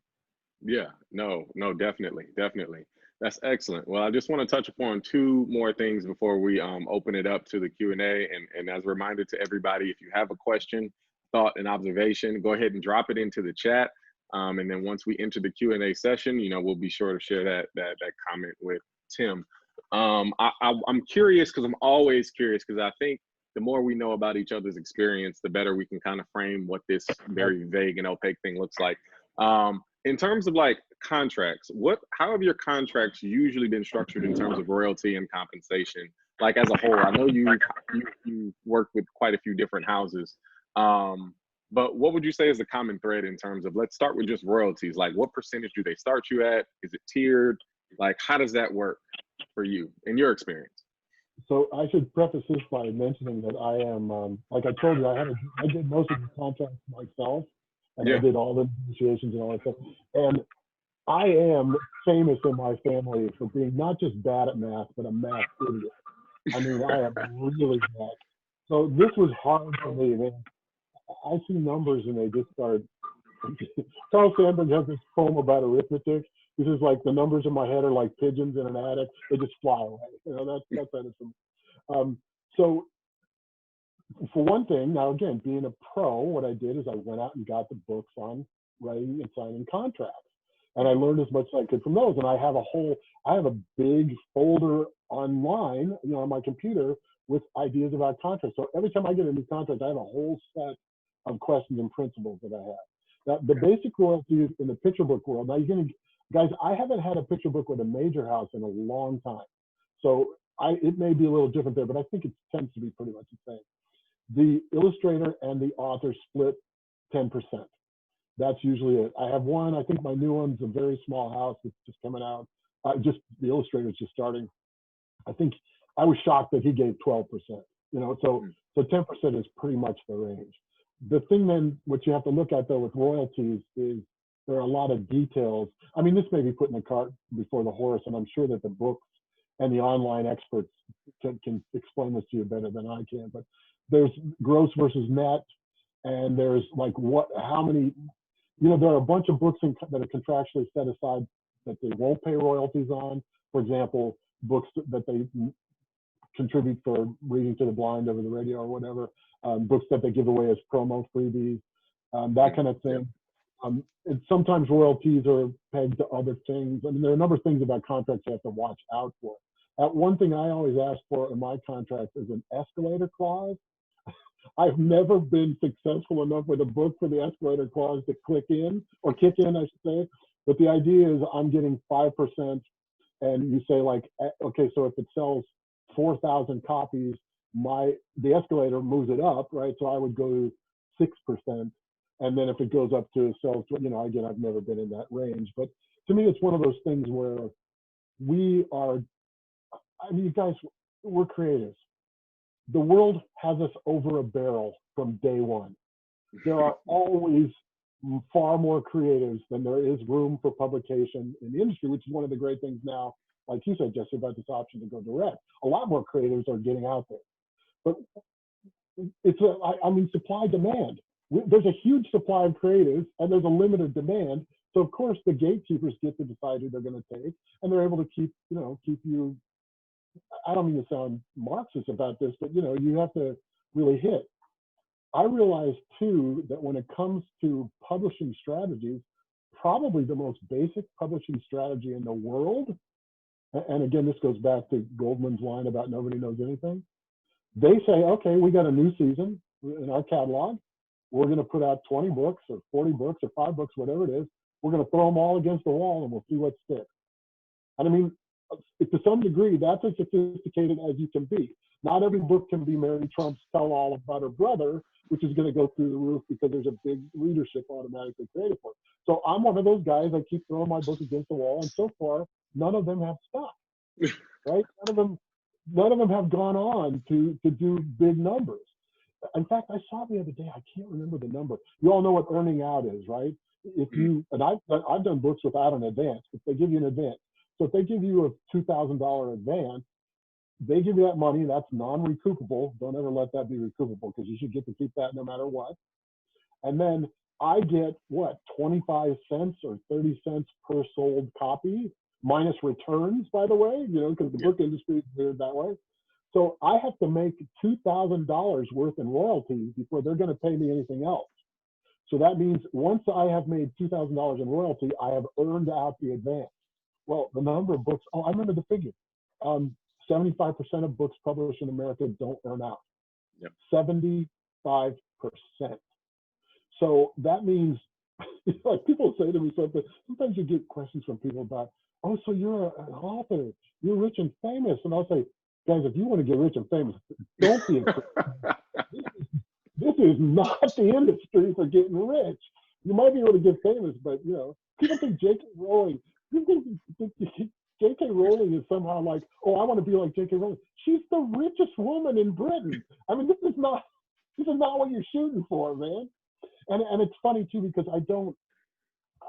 Yeah, no, definitely. That's excellent. Well, I just want to touch upon 2 more things before we open it up to the Q&A. And as a reminder to everybody, if you have a question, thought, and observation, go ahead and drop it into the chat. And then once we enter the Q&A session, you know, we'll be sure to share that comment with Tim. I'm curious, because I'm always curious, because I think the more we know about each other's experience, the better we can kind of frame what this very vague and opaque thing looks like. In terms of like contracts. How have your contracts usually been structured in terms of royalty and compensation? Like as a whole, I know you work with quite a few different houses, but what would you say is the common thread in terms of, let's start with just royalties. Like what percentage do they start you at? Is it tiered? Like how does that work for you in your experience? So I should preface this by mentioning that I am, like I told you, I did most of the contracts myself, and I did all the negotiations and all that stuff. And I am famous in my family for being not just bad at math, but a math idiot. I mean, I am really bad. So this was hard for me, man. I see numbers and they just start. Carl Sandburg has this poem about arithmetic. This is like the numbers in my head are like pigeons in an attic. They just fly away. You know, that's how it is. So for one thing, now again, being a pro, what I did is I went out and got the books on writing and signing contracts. And I learned as much as I could from those. And I have a big folder online, you know, on my computer with ideas about contracts. So every time I get a new contract, I have a whole set of questions and principles that I have. Now, the basic royalties in the picture book world, now guys, I haven't had a picture book with a major house in a long time. So it may be a little different there, but I think it tends to be pretty much the same. The illustrator and the author split 10%. That's usually it. I have one, I think my new one's a very small house that's just coming out. Just the illustrator's just starting. I think I was shocked that he gave 12%. You know, so 10% is pretty much the range. The thing then, what you have to look at though with royalties is there are a lot of details. I mean, this may be putting the cart before the horse, and I'm sure that the books and the online experts can explain this to you better than I can. But there's gross versus net, and there's like how many. You know, there are a bunch of books that are contractually set aside that they won't pay royalties on. For example, books that they contribute for reading to the blind over the radio or whatever, books that they give away as promo freebies, that kind of thing. And sometimes royalties are pegged to other things. I mean, there are a number of things about contracts you have to watch out for. One thing I always ask for in my contract is an escalator clause. I've never been successful enough with a book for the escalator clause to kick in, I should say. But the idea is I'm getting 5%, and you say like, okay, so if it sells 4,000 copies, the escalator moves it up, right? So I would go 6%, and then if it goes up to sells, you know, again, I've never been in that range. But to me, it's one of those things where I mean, you guys, we're creatives. The world has us over a barrel from day one. There are always far more creatives than there is room for publication in the industry, which is one of the great things now, like you said, Jesse, about this option to go direct. A lot more creatives are getting out there. But I mean, supply demand. There's a huge supply of creatives and there's a limited demand. So of course the gatekeepers get to decide who they're going to take, and they're able to keep you. I don't mean to sound Marxist about this, but you know, you have to really hit. I realize too that when it comes to publishing strategies, probably the most basic publishing strategy in the world, and again, this goes back to Goldman's line about nobody knows anything. They say, okay, we got a new season in our catalog. We're going to put out 20 books or 40 books or 5 books, whatever it is. We're going to throw them all against the wall and we'll see what sticks. And I mean, to some degree, that's as sophisticated as you can be. Not every book can be Mary Trump's tell-all about her brother, which is going to go through the roof because there's a big readership automatically created for it. So I'm one of those guys. I keep throwing my book against the wall, and so far, none of them have stuck. Right? None of them have gone on to do big numbers. In fact, I saw the other day, I can't remember the number. You all know what earning out is, right? And I've done books without an advance, but they give you an advance. So if they give you a $2,000 advance, they give you that money. That's non-recoupable. Don't ever let that be recoupable, because you should get to keep that no matter what. And then I get what, 25 cents or 30 cents per sold copy, minus returns, by the way, you know, because the book industry is weird that way. So I have to make $2,000 worth in royalties before they're going to pay me anything else. So that means once I have made $2,000 in royalty, I have earned out the advance. Well, the number of books, I remember the figure. 75% of books published in America don't earn out. Yep. 75%. So that means Like people say to me something, sometimes you get questions from people about, oh, so you're an author, you're rich and famous. And I'll say, guys, if you want to get rich and famous, don't be a this is not the industry for getting rich. You might be able to get famous, but you know, people think J.K. Rowling, people think J.K. Rowling is somehow like, oh, I want to be like J.K. Rowling. She's the richest woman in Britain. I mean, this is not what you're shooting for, man. And it's funny too, because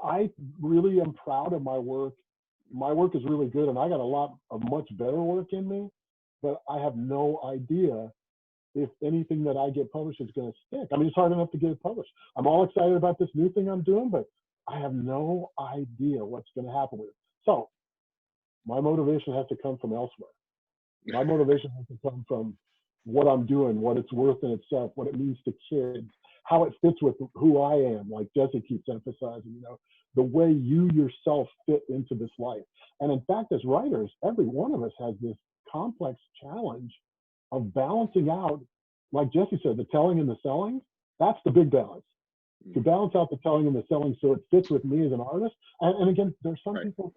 I really am proud of my work. My work is really good, and I got a lot of much better work in me, but I have no idea if anything that I get published is going to stick. I mean, it's hard enough to get it published. I'm all excited about this new thing I'm doing, but I have no idea what's going to happen with it. So my motivation has to come from elsewhere. My motivation has to come from what I'm doing, what it's worth in itself, what it means to kids, how it fits with who I am, like Jesse keeps emphasizing, you know, the way you yourself fit into this life. And in fact, as writers, every one of us has this complex challenge of balancing out, like Jesse said, the telling and the selling. That's the big balance. To balance out the telling and the selling so it fits with me as an artist. And again, there's some people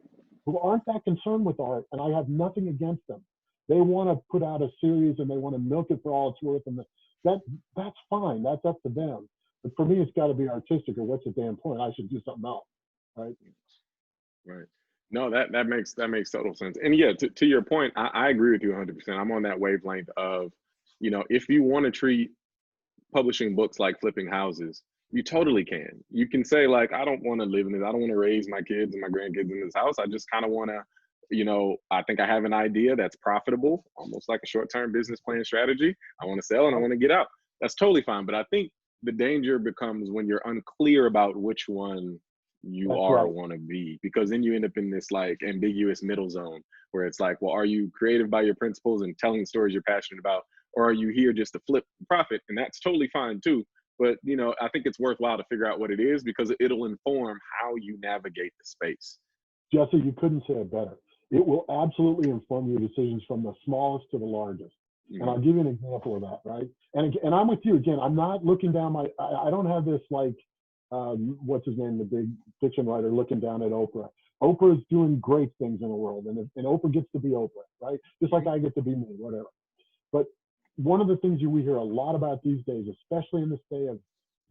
who aren't that concerned with art, and I have nothing against them. They want to put out a series and they want to milk it for all it's worth, and that's fine. That's up to them. But for me, it's got to be artistic, or what's the damn point? I should do something else, right? Right. No, that makes total sense. And yeah, to your point, I agree with you 100%. I'm on that wavelength of, you know, if you want to treat publishing books like flipping houses, you totally can. You can say like, I don't want to live in this. I don't want to raise my kids and my grandkids in this house. I just kind of want to, you know, I think I have an idea that's profitable, almost like a short-term business plan strategy. I want to sell and I want to get out. That's totally fine. But I think the danger becomes when you're unclear about which one you or want to be, because then you end up in this like ambiguous middle zone where it's like, well, are you creative by your principles and telling stories you're passionate about, or are you here just to flip profit? And that's totally fine too. But, you know, I think it's worthwhile to figure out what it is, because it'll inform how you navigate the space. Jesse, you couldn't say it better. It will absolutely inform your decisions from the smallest to the largest. Mm-hmm. And I'll give you an example of that, right? And I'm with you again. I'm not looking down I don't have this like, what's his name, the big fiction writer, looking down at Oprah. Oprah is doing great things in the world, and Oprah gets to be Oprah, right? Just like I get to be me, whatever. But one of the things we hear a lot about these days, especially in this day of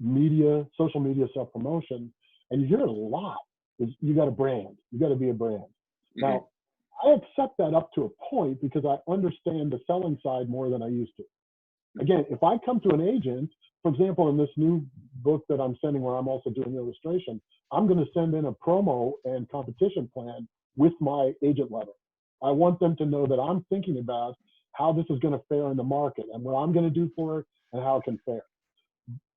media, social media self-promotion, and you hear it a lot, is you got a brand. You got to be a brand. Mm-hmm. Now, I accept that up to a point because I understand the selling side more than I used to. Again, if I come to an agent, for example, in this new book that I'm sending where I'm also doing illustration, I'm going to send in a promo and competition plan with my agent letter. I want them to know that I'm thinking about how this is going to fare in the market and what I'm going to do for it and how it can fare.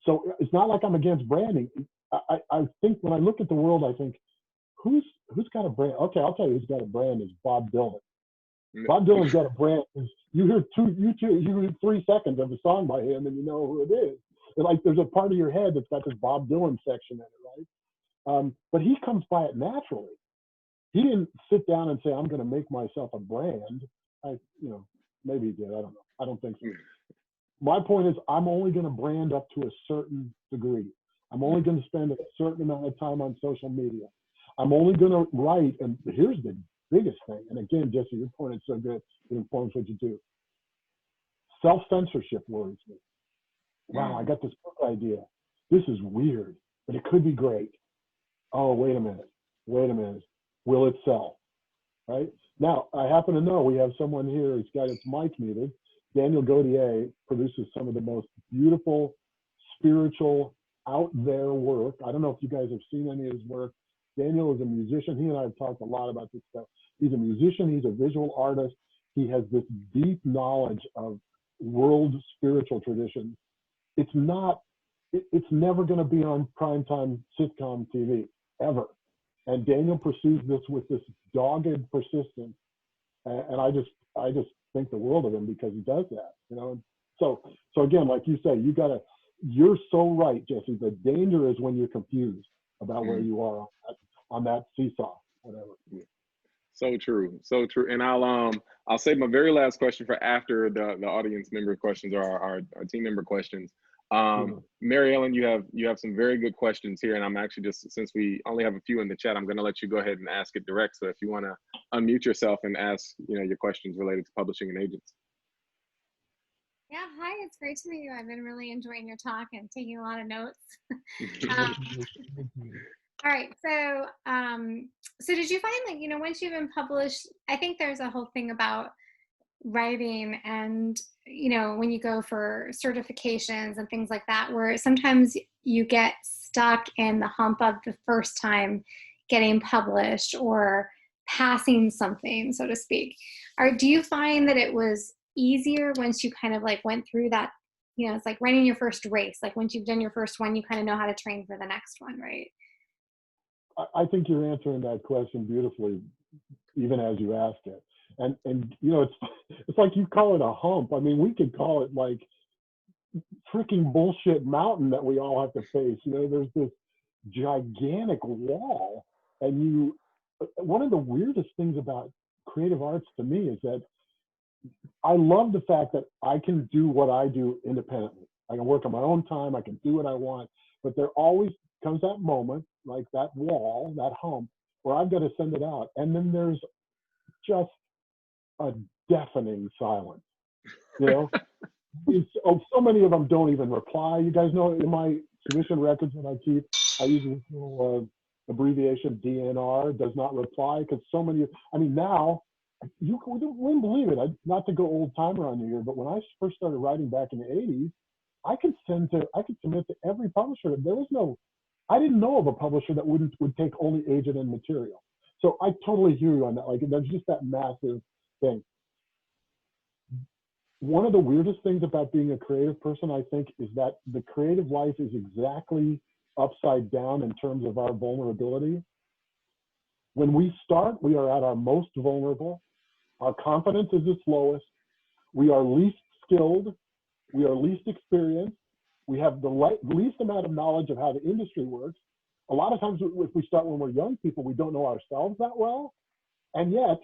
So it's not like I'm against branding. I think when I look at the world, I think, who's got a brand? Okay, I'll tell you who's got a brand is Bob Dylan. Bob Dylan's got a brand. You hear 3 seconds of a song by him and you know who it is. And like there's a part of your head that's got this Bob Dylan section in it, right? But he comes by it naturally. He didn't sit down and say, I'm going to make myself a brand. Maybe he did. I don't know. I don't think so. My point is, I'm only going to brand up to a certain degree. I'm only going to spend a certain amount of time on social media. I'm only going to write, and here's the biggest thing. And again, Jesse, your point is so good. It informs what you do. Self-censorship worries me. Wow, I got this book idea. This is weird, but it could be great. Oh, wait a minute. Will it sell? Right? Now, I happen to know we have someone here who's got its mic muted. Daniel Gaudier produces some of the most beautiful, spiritual, out there work. I don't know if you guys have seen any of his work. Daniel is a musician. He and I have talked a lot about this stuff. He's a musician. He's a visual artist. He has this deep knowledge of world spiritual traditions. It's never going to be on primetime sitcom TV, ever. And Daniel pursues this with this dogged persistence. And I just think the world of him because he does that, you know? So again, like you say, you're so right, Jesse. The danger is when you're confused about where you are on that seesaw, whatever. So true. And I'll save my very last question for after the audience member questions or our team member questions. Mary Ellen, you have some very good questions here, and I'm actually just, since we only have a few in the chat, I'm going to let you go ahead and ask it direct. So if you want to unmute yourself and ask, your questions related to publishing and agents. Yeah, hi, it's great to meet you. I've been really enjoying your talk and taking a lot of notes. All right, so so did you find that, once you've been published, I think there's a whole thing about writing and, when you go for certifications and things like that, where sometimes you get stuck in the hump of the first time getting published or passing something, so to speak. Do you find that it was easier once you kind of went through that, it's like running your first race, like once you've done your first one, you kind of know how to train for the next one, right? I think you're answering that question beautifully, even as you ask it. And it's like you call it a hump. I mean, we could call it like freaking bullshit mountain that we all have to face. There's this gigantic wall, and one of the weirdest things about creative arts to me is that I love the fact that I can do what I do independently. I can work on my own time. I can do what I want, but there always comes that moment, like that wall, that hump, where I've got to send it out. And then there's just a deafening silence. So many of them don't even reply. You guys know, in my submission records that I keep, I use this little abbreviation DNR, does not reply, because so many, now, you wouldn't believe it. Not to go old timer on you here, but when I first started writing back in the 80s, I could submit to every publisher. I didn't know of a publisher that would take only agent and material. So I totally hear you on that. There's just that massive thing. One of the weirdest things about being a creative person, I think, is that the creative life is exactly upside down in terms of our vulnerability. When we start, we are at our most vulnerable. Our confidence is its lowest. We are least skilled. We are least experienced. We have the least amount of knowledge of how the industry works. A lot of times, if we start when we're young people, we don't know ourselves that well. And yet,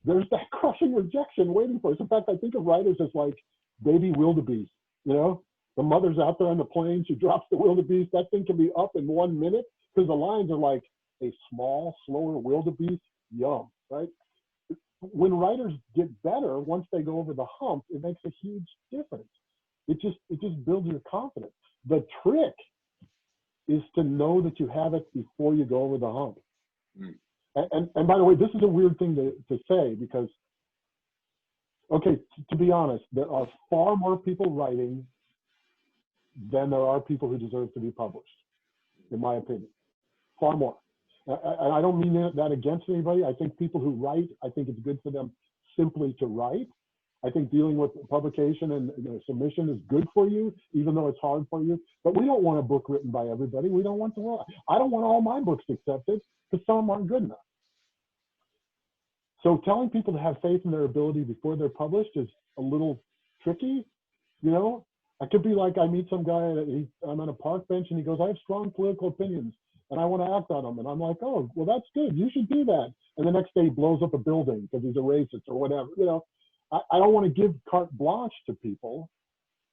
there's that crushing rejection waiting for us. In fact, I think of writers as like baby wildebeest. The mother's out there on the plane, she drops the wildebeest. That thing can be up in 1 minute because the lines are like a small, slower wildebeest. Yum, right? When writers get better, once they go over the hump, it makes a huge difference. It just builds your confidence. The trick is to know that you have it before you go over the hump. And by the way, this is a weird thing to say because, okay, to be honest, there are far more people writing than there are people who deserve to be published, in my opinion. Far more. And I don't mean that against anybody. I think people who write, I think it's good for them simply to write. I think dealing with publication and submission is good for you, even though it's hard for you. But we don't want a book written by everybody. We don't want I don't want all my books accepted because some aren't good enough. So telling people to have faith in their ability before they're published is a little tricky. I could be like, I meet some guy, I'm on a park bench and he goes, I have strong political opinions and I want to act on them. And I'm like, oh, well, that's good. You should do that. And the next day he blows up a building because he's a racist or whatever. I don't want to give carte blanche to people.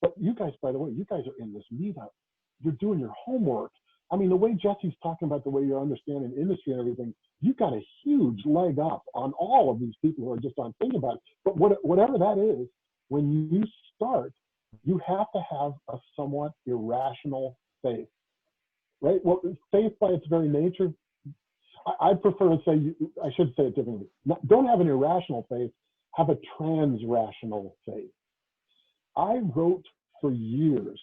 But you guys, by the way, you guys are in this meetup. You're doing your homework. The way Jesse's talking about the way you're understanding industry and everything, you've got a huge leg up on all of these people who are just on thinking about it. But whatever that is, when you start, you have to have a somewhat irrational faith, right? Well, faith by its very nature, I prefer to say, I should say it differently. Don't have an irrational faith, have a trans-rational faith. I wrote for years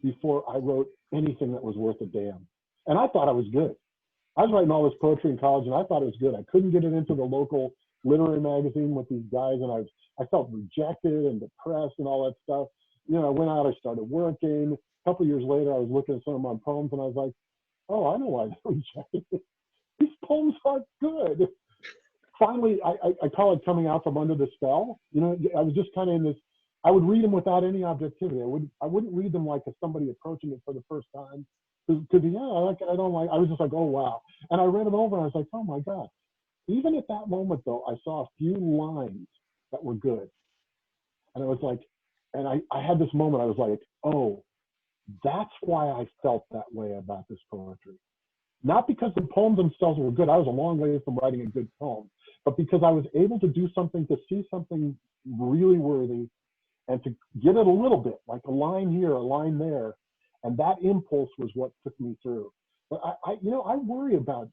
before I wrote anything that was worth a damn. And I thought I was good. I was writing all this poetry in college and I thought it was good. I couldn't get it into the local literary magazine with these guys and I felt rejected and depressed and all that stuff. I went out, I started working. A couple of years later, I was looking at some of my poems and I was like, oh, I know why they rejected me. These poems aren't good. Finally, I call it coming out from under the spell. I was just kind of in this, I would read them without any objectivity. I wouldn't read them like somebody approaching it for the first time. Because I was just like, oh, wow. And I read them over and I was like, oh my God. Even at that moment though, I saw a few lines that were good. And I was like, and I had this moment, I was like, oh, That's why I felt that way about this poetry. Not because the poems themselves were good. I was a long way from writing a good poem, but because I was able to do something, to see something really worthy and to get it a little bit, like a line here, a line there. And that impulse was what took me through. But I worry about,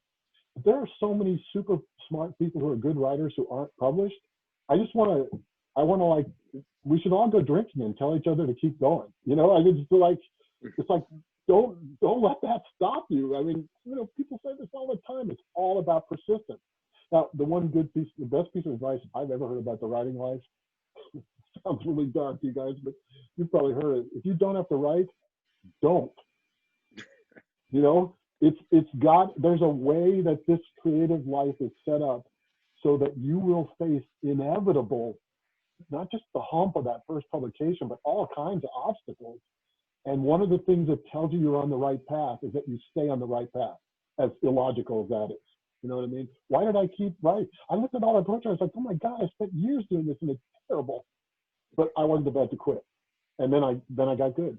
there are so many super smart people who are good writers who aren't published. I want to like, we should all go drinking and tell each other to keep going. I just feel like, it's like, don't let that stop you. I mean, people say this all the time. It's all about persistence. Now, the best piece of advice I've ever heard about the writing life, sounds really dark to you guys, but you've probably heard it. If you don't have to write, don't. There's a way that this creative life is set up so that you will face inevitable, not just the hump of that first publication, but all kinds of obstacles. And one of the things that tells you you're on the right path is that you stay on the right path, as illogical as that is. You know what I mean? Why did I keep writing? I looked at all the poetry, I was like, oh my God, I spent years doing this and it's terrible. But I wasn't about to quit. And then I got good.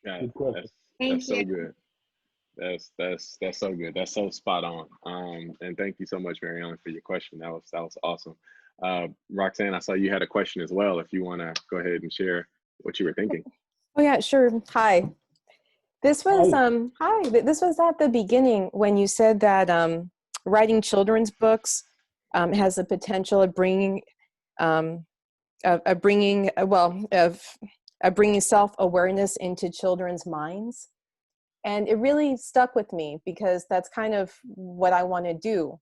Yeah, good question. That's so good. That's so good. That's so spot on. And thank you so much, Marianne, for your question. That was awesome. Roxanne, I saw you had a question as well. If you want to go ahead and share what you were thinking. Oh yeah, sure. Hi. This was hi. This was at the beginning when you said that writing children's books has the potential of bringing self-awareness into children's minds. And it really stuck with me because that's kind of what I want to do.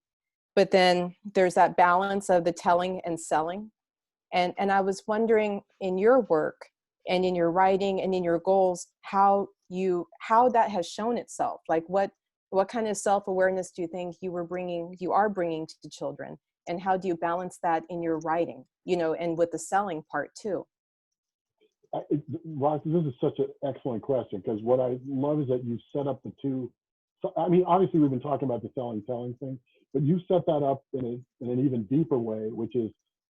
But then there's that balance of the telling and selling. And I was wondering, in your work and in your writing and in your goals, how that has shown itself. Like what kind of self-awareness do you think you are bringing to children? And how do you balance that in your writing, and with the selling part too? Rox, this is such an excellent question, because what I love is that you set up the two. So, I mean, obviously we've been talking about the selling thing, but you set that up in an even deeper way, which is,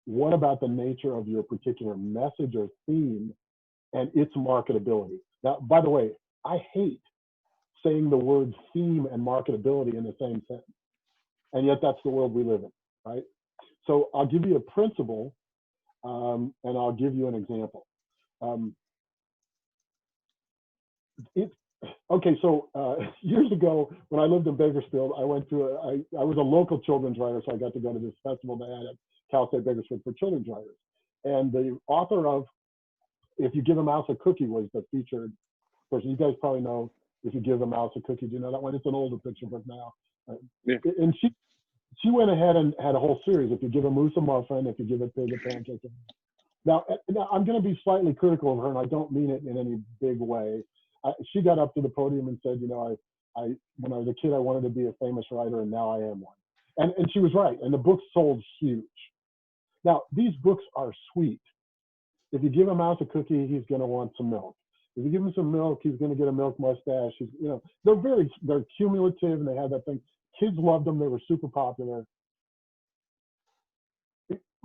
what about the nature of your particular message or theme and its marketability? Now, by the way, I hate saying the words theme and marketability in the same sentence, and yet that's the world we live in, right? So I'll give you a principle, and I'll give you an example. Years ago, when I lived in Bakersfield, I went to I was a local children's writer, so I got to go to this festival they had at Cal State Bakersfield for children's writers. And the author of If You Give a Mouse a Cookie was the featured person. You guys probably know If You Give a Mouse a Cookie. Do you know that one? It's an older picture book now. Yeah. And she went ahead and had a whole series. If you give a moose a muffin, if you give a pig a pancake. Now I'm going to be slightly critical of her, and I don't mean it in any big way. She got up to the podium and said, when I was a kid, I wanted to be a famous writer, and now I am one. And she was right. And the book sold huge. Now, these books are sweet. If you give a mouse a cookie, he's going to want some milk. If you give him some milk, he's going to get a milk mustache. They're cumulative, and they have that thing. Kids loved them. They were super popular.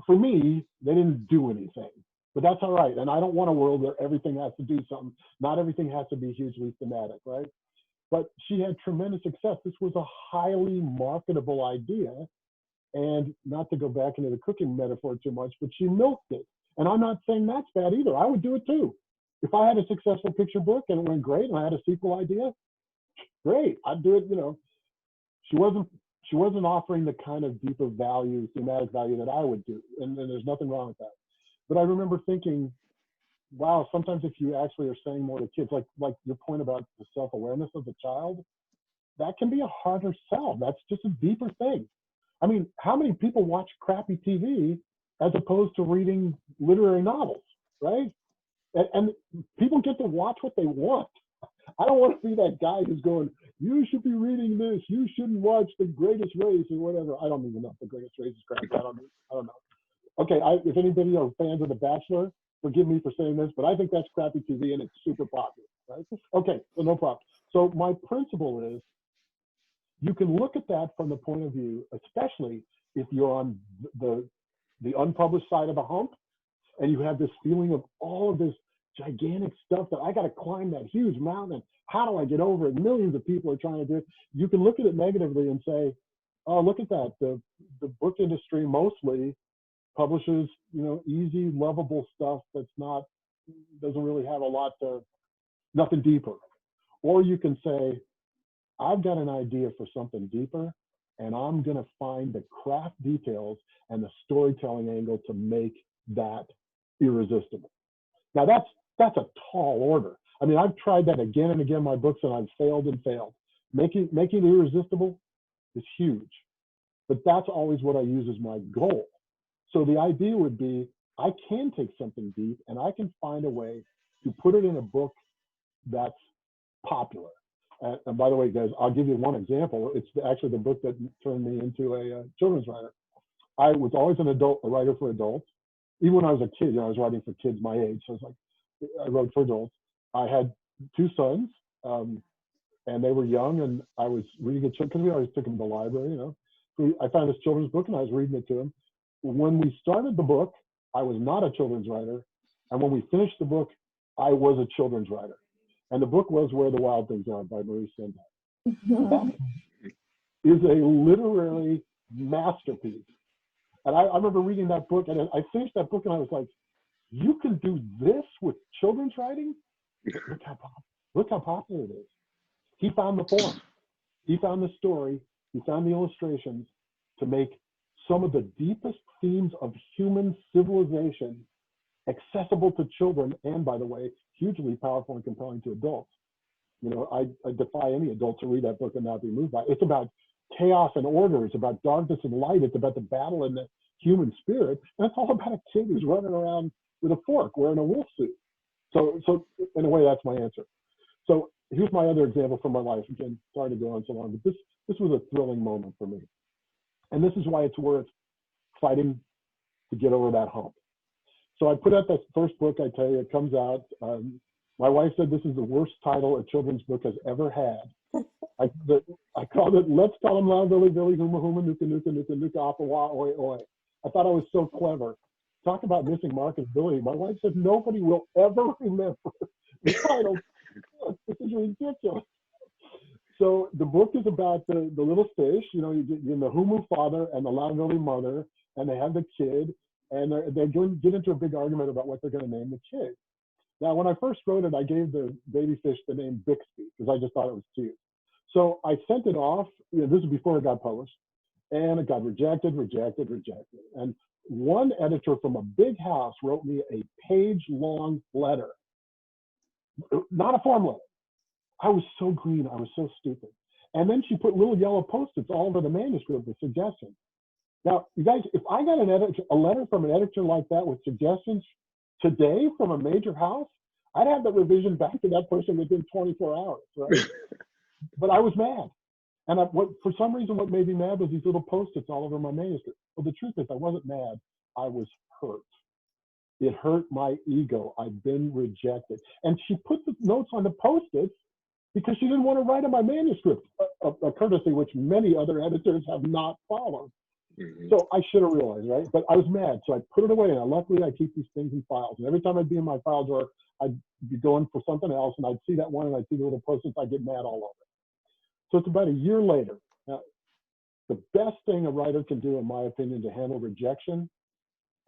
For me, they didn't do anything, but that's all right. And I don't want a world where everything has to do something. Not everything has to be hugely thematic, right? But she had tremendous success. This was a highly marketable idea. And not to go back into the cooking metaphor too much, but she milked it. And I'm not saying that's bad either. I would do it too. If I had a successful picture book and it went great and I had a sequel idea, great, I'd do it. She wasn't offering the kind of deeper value, thematic value that I would do. And there's nothing wrong with that. But I remember thinking, wow, sometimes if you actually are saying more to kids, like your point about the self-awareness of the child, that can be a harder sell. That's just a deeper thing. I mean, how many people watch crappy TV as opposed to reading literary novels, right? And people get to watch what they want. I don't want to be that guy who's going, you should be reading this. You shouldn't watch The Greatest Race or whatever. I don't even know if The Greatest Race is crap. I don't know. Okay, if anybody are fans of The Bachelor, forgive me for saying this, but I think that's crappy TV and it's super popular, right? Okay, so no problem. So my principle is, you can look at that from the point of view, especially if you're on the unpublished side of a hump, and you have this feeling of all of this gigantic stuff that I got to climb that huge mountain. How do I get over it? Millions of people are trying to do it. You can look at it negatively and say, oh, look at that. The book industry mostly publishes, easy, lovable stuff doesn't really have nothing deeper. Or you can say, I've got an idea for something deeper, and I'm going to find the craft details and the storytelling angle to make that irresistible. Now that's a tall order. I mean, I've tried that again and again in my books, and I've failed and failed. Making it irresistible is huge, but that's always what I use as my goal. So the idea would be, I can take something deep and I can find a way to put it in a book that's popular. And by the way, guys, I'll give you one example. It's actually the book that turned me into a children's writer. I was always a writer for adults. Even when I was a kid, I was writing for kids my age. So I wrote for adults. I had 2 sons, and they were young, and I was reading it because we always took them to the library. So I found this children's book, and I was reading it to them. When we started the book, I was not a children's writer, and when we finished the book, I was a children's writer. And the book was Where the Wild Things Are by Marie Sendak. That is a literary masterpiece. And I remember reading that book, and I finished that book, and I was like, you can do this with children's writing? Look how popular it is. He found the form. He found the story. He found the illustrations to make some of the deepest themes of human civilization accessible to children, and by the way, hugely powerful and compelling to adults. I defy any adult to read that book and not be moved by it. It's about chaos and order. It's about darkness and light. It's about the battle in the human spirit. And it's all about a kid who's running around with a fork wearing a wolf suit. So in a way, that's my answer. So here's my other example from my life. Again, sorry to go on so long, but this was a thrilling moment for me. And this is why it's worth fighting to get over that hump. So I put out that first book, I tell you, it comes out. My wife said this is the worst title a children's book has ever had. I called it, Let's Tell Them Loud, Billy, Billy, Huma, Huma, Nuka, Nuka, Nuka, Nuka, Appa, Wa, Oi, Oi. I thought I was so clever. Talk about missing marketability. My wife said nobody will ever remember the title. This is ridiculous. So the book is about the little fish, you get the Humu father and the Langoli mother, and they have the kid, and they're going to get into a big argument about what they're going to name the kid. Now, when I first wrote it, I gave the baby fish the name Bixby because I just thought it was cute. So I sent it off. This is before it got published, and it got rejected. And one editor from a big house wrote me a page-long letter, not a form letter. I was so green. I was so stupid. And then she put little yellow Post-its all over the manuscript with suggestions. Now, you guys, if I got a letter from an editor like that with suggestions today from a major house, I'd have the revision back to that person within 24 hours, right? But I was mad. And for some reason, what made me mad was these little Post-its all over my manuscript. Well, the truth is, I wasn't mad. I was hurt. It hurt my ego. I'd been rejected. And she put the notes on the Post-its because she didn't want to write in my manuscript, a courtesy which many other editors have not followed. Mm-hmm. So I should have realized, right? But I was mad, so I put it away. And luckily, I keep these things in files. And every time I'd be in my file drawer, I'd be going for something else, and I'd see that one, and I'd see the little Post-its. I'd get mad all over it. So it's about a year later. Now, the best thing a writer can do, in my opinion, to handle rejection,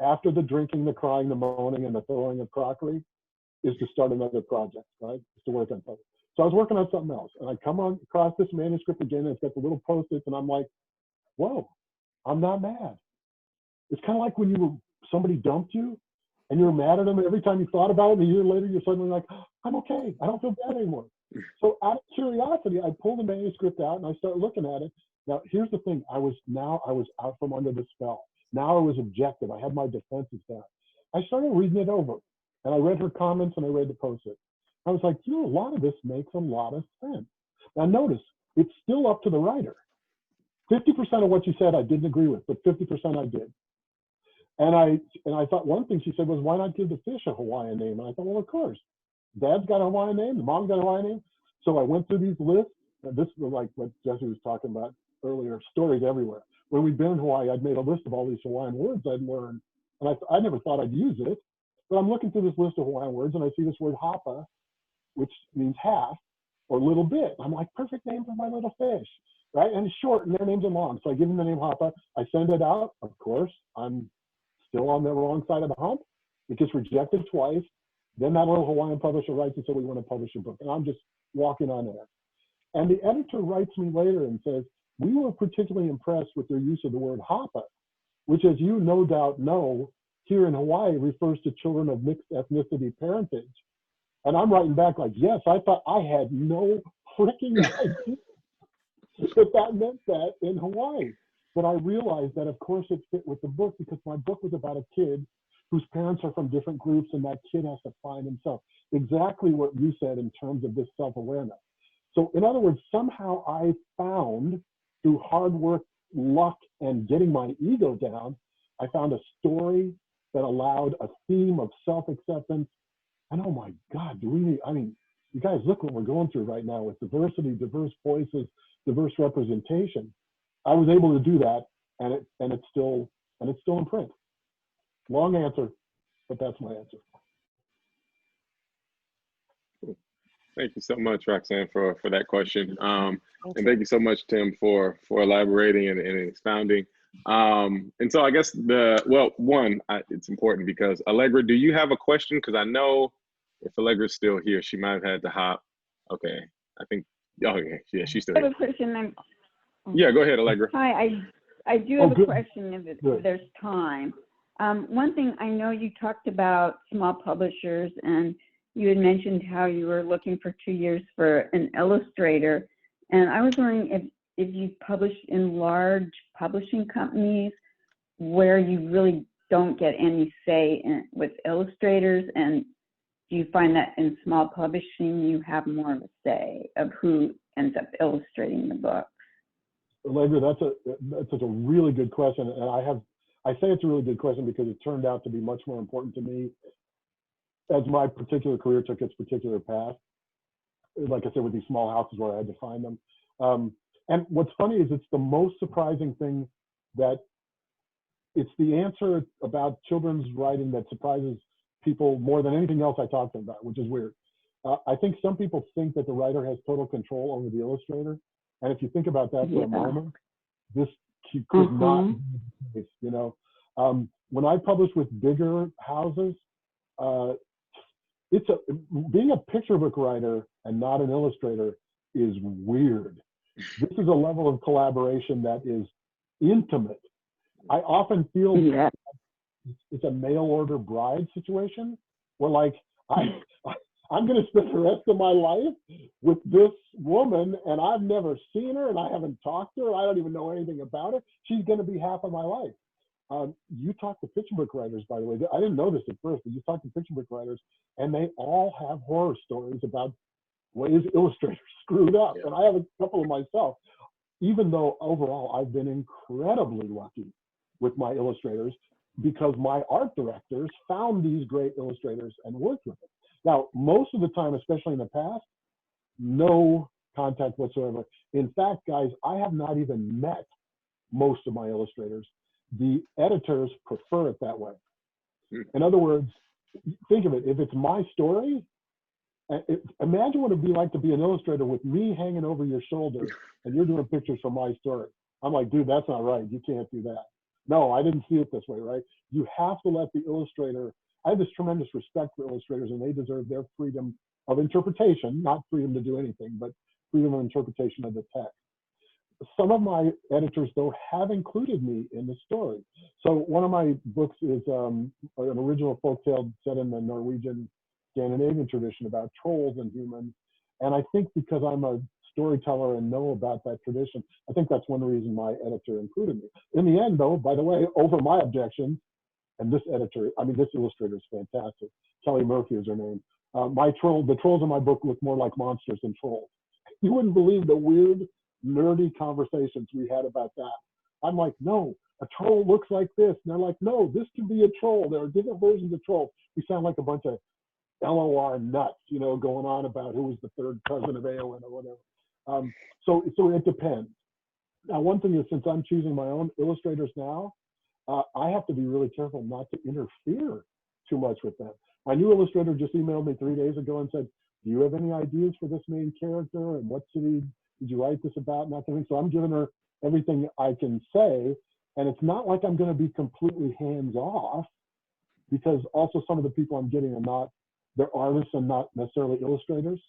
after the drinking, the crying, the moaning, and the throwing of crockery, is to start another project, right? Is to work on something. So I was working on something else, and I come across this manuscript again, and it's got the little Post-its, and I'm like, whoa, I'm not mad. It's kind of like when somebody dumped you, and you were mad at them, and every time you thought about it, and a year later, you're suddenly like, oh, I'm okay. I don't feel bad anymore. So out of curiosity, I pulled the manuscript out, and I started looking at it. Now, here's the thing. I was out from under the spell. Now I was objective. I had my defenses down. I started reading it over, and I read her comments, and I read the Post-it. I was like, a lot of this makes a lot of sense. Now notice, it's still up to the writer. 50% of what she said I didn't agree with, but 50% I did. And I thought one thing she said was, why not give the fish a Hawaiian name? And I thought, well, of course. Dad's got a Hawaiian name, the mom's got a Hawaiian name. So I went through these lists. And this was like what Jesse was talking about earlier, stories everywhere. When we'd been in Hawaii, I'd made a list of all these Hawaiian words I'd learned. And I never thought I'd use it. But I'm looking through this list of Hawaiian words and I see this word hapa, which means half or little bit. I'm like, perfect name for my little fish, right? And it's short and their names are long. So I give them the name hapa. I send it out. Of course, I'm still on the wrong side of the hump. It gets rejected twice. Then that little Hawaiian publisher writes and says, we want to publish your book. And I'm just walking on air. And the editor writes me later and says, we were particularly impressed with their use of the word hapa, which, as you no doubt know, here in Hawaii refers to children of mixed ethnicity parentage. And I'm writing back like, yes, I thought I had no freaking idea that meant that in Hawaii. But I realized that, of course, it fit with the book because my book was about a kid whose parents are from different groups and that kid has to find himself. Exactly what you said in terms of this self-awareness. So in other words, somehow I found, through hard work, luck, and getting my ego down, I found a story that allowed a theme of self-acceptance. And oh my God, I mean, you guys, look what we're going through right now with diversity, diverse voices, diverse representation. I was able to do that, and it's still in print. Long answer, but that's my answer. Thank you so much, Roxanne, for that question. And thank you so much, Tim, for elaborating and expounding. And so I guess it's important because Allegra, do you have a question? Because I know if Allegra's still here, she might have had to hop. Okay, I think, oh yeah, she's still I here. have a question. Yeah, go ahead, Allegra. Hi, I do have a question if there's time. One thing, I know you talked about small publishers and you had mentioned how you were looking for 2 years for an illustrator. And I was wondering if you publish in large publishing companies where you really don't get any say with illustrators, and do you find that in small publishing you have more of a say of who ends up illustrating the book? Allegra, that's a really good question, and I say it's a really good question because it turned out to be much more important to me as my particular career took its particular path. Like I said, with these small houses where I had to find them. And what's funny is it's the most surprising thing that it's the answer about children's writing that surprises people more than anything else I talk to them about, which is weird. I think some people think that the writer has total control over the illustrator. And if you think about that for a moment, this could not be the case, you know. When I publish with bigger houses, being a picture book writer and not an illustrator is weird. This is a level of collaboration that is intimate. I often feel it's a mail order bride situation where, like, I'm going to spend the rest of my life with this woman and I've never seen her and I haven't talked to her. I don't even know anything about her. She's going to be half of my life. You talk to picture book writers, by the way. I didn't know this at first, but you talk to picture book writers and they all have horror stories about ways illustrators screwed up. And I have a couple of myself, even though overall I've been incredibly lucky with my illustrators because my art directors found these great illustrators and worked with them. Now, most of the time, especially in the past, no contact whatsoever. In fact, guys, I have not even met most of my illustrators. The editors prefer it that way. In other words, think of it. If it's my story, imagine what it'd be like to be an illustrator with me hanging over your shoulder and you're doing pictures for my story. I'm like, dude, that's not right. You can't do that. No, I didn't see it this way, right? You have to let the illustrator, I have this tremendous respect for illustrators and they deserve their freedom of interpretation, not freedom to do anything, but freedom of interpretation of the text. Some of my editors, though, have included me in the story. So one of my books is an original folktale set in the Norwegian Scandinavian tradition about trolls and humans. And I think because I'm a storyteller and know about that tradition, I think that's one reason my editor included me. In the end, though, by the way, over my objections, and this illustrator is fantastic. Kelly Murphy is her name. The trolls in my book look more like monsters than trolls. You wouldn't believe the weird, nerdy conversations we had about that. I'm like, no, a troll looks like this. And they're like, no, this can be a troll. There are different versions of trolls. We sound like a bunch of LOR nuts, you know, going on about who was the third cousin of Eowyn or whatever. So it depends. Now, one thing is, since I'm choosing my own illustrators now, I have to be really careful not to interfere too much with them. My new illustrator just emailed me 3 days ago and said, do you have any ideas for this main character? And what city did you write this about? And that kind of thing. So I'm giving her everything I can say. And it's not like I'm going to be completely hands off, because also some of the people I'm getting are not, they're artists and not necessarily illustrators,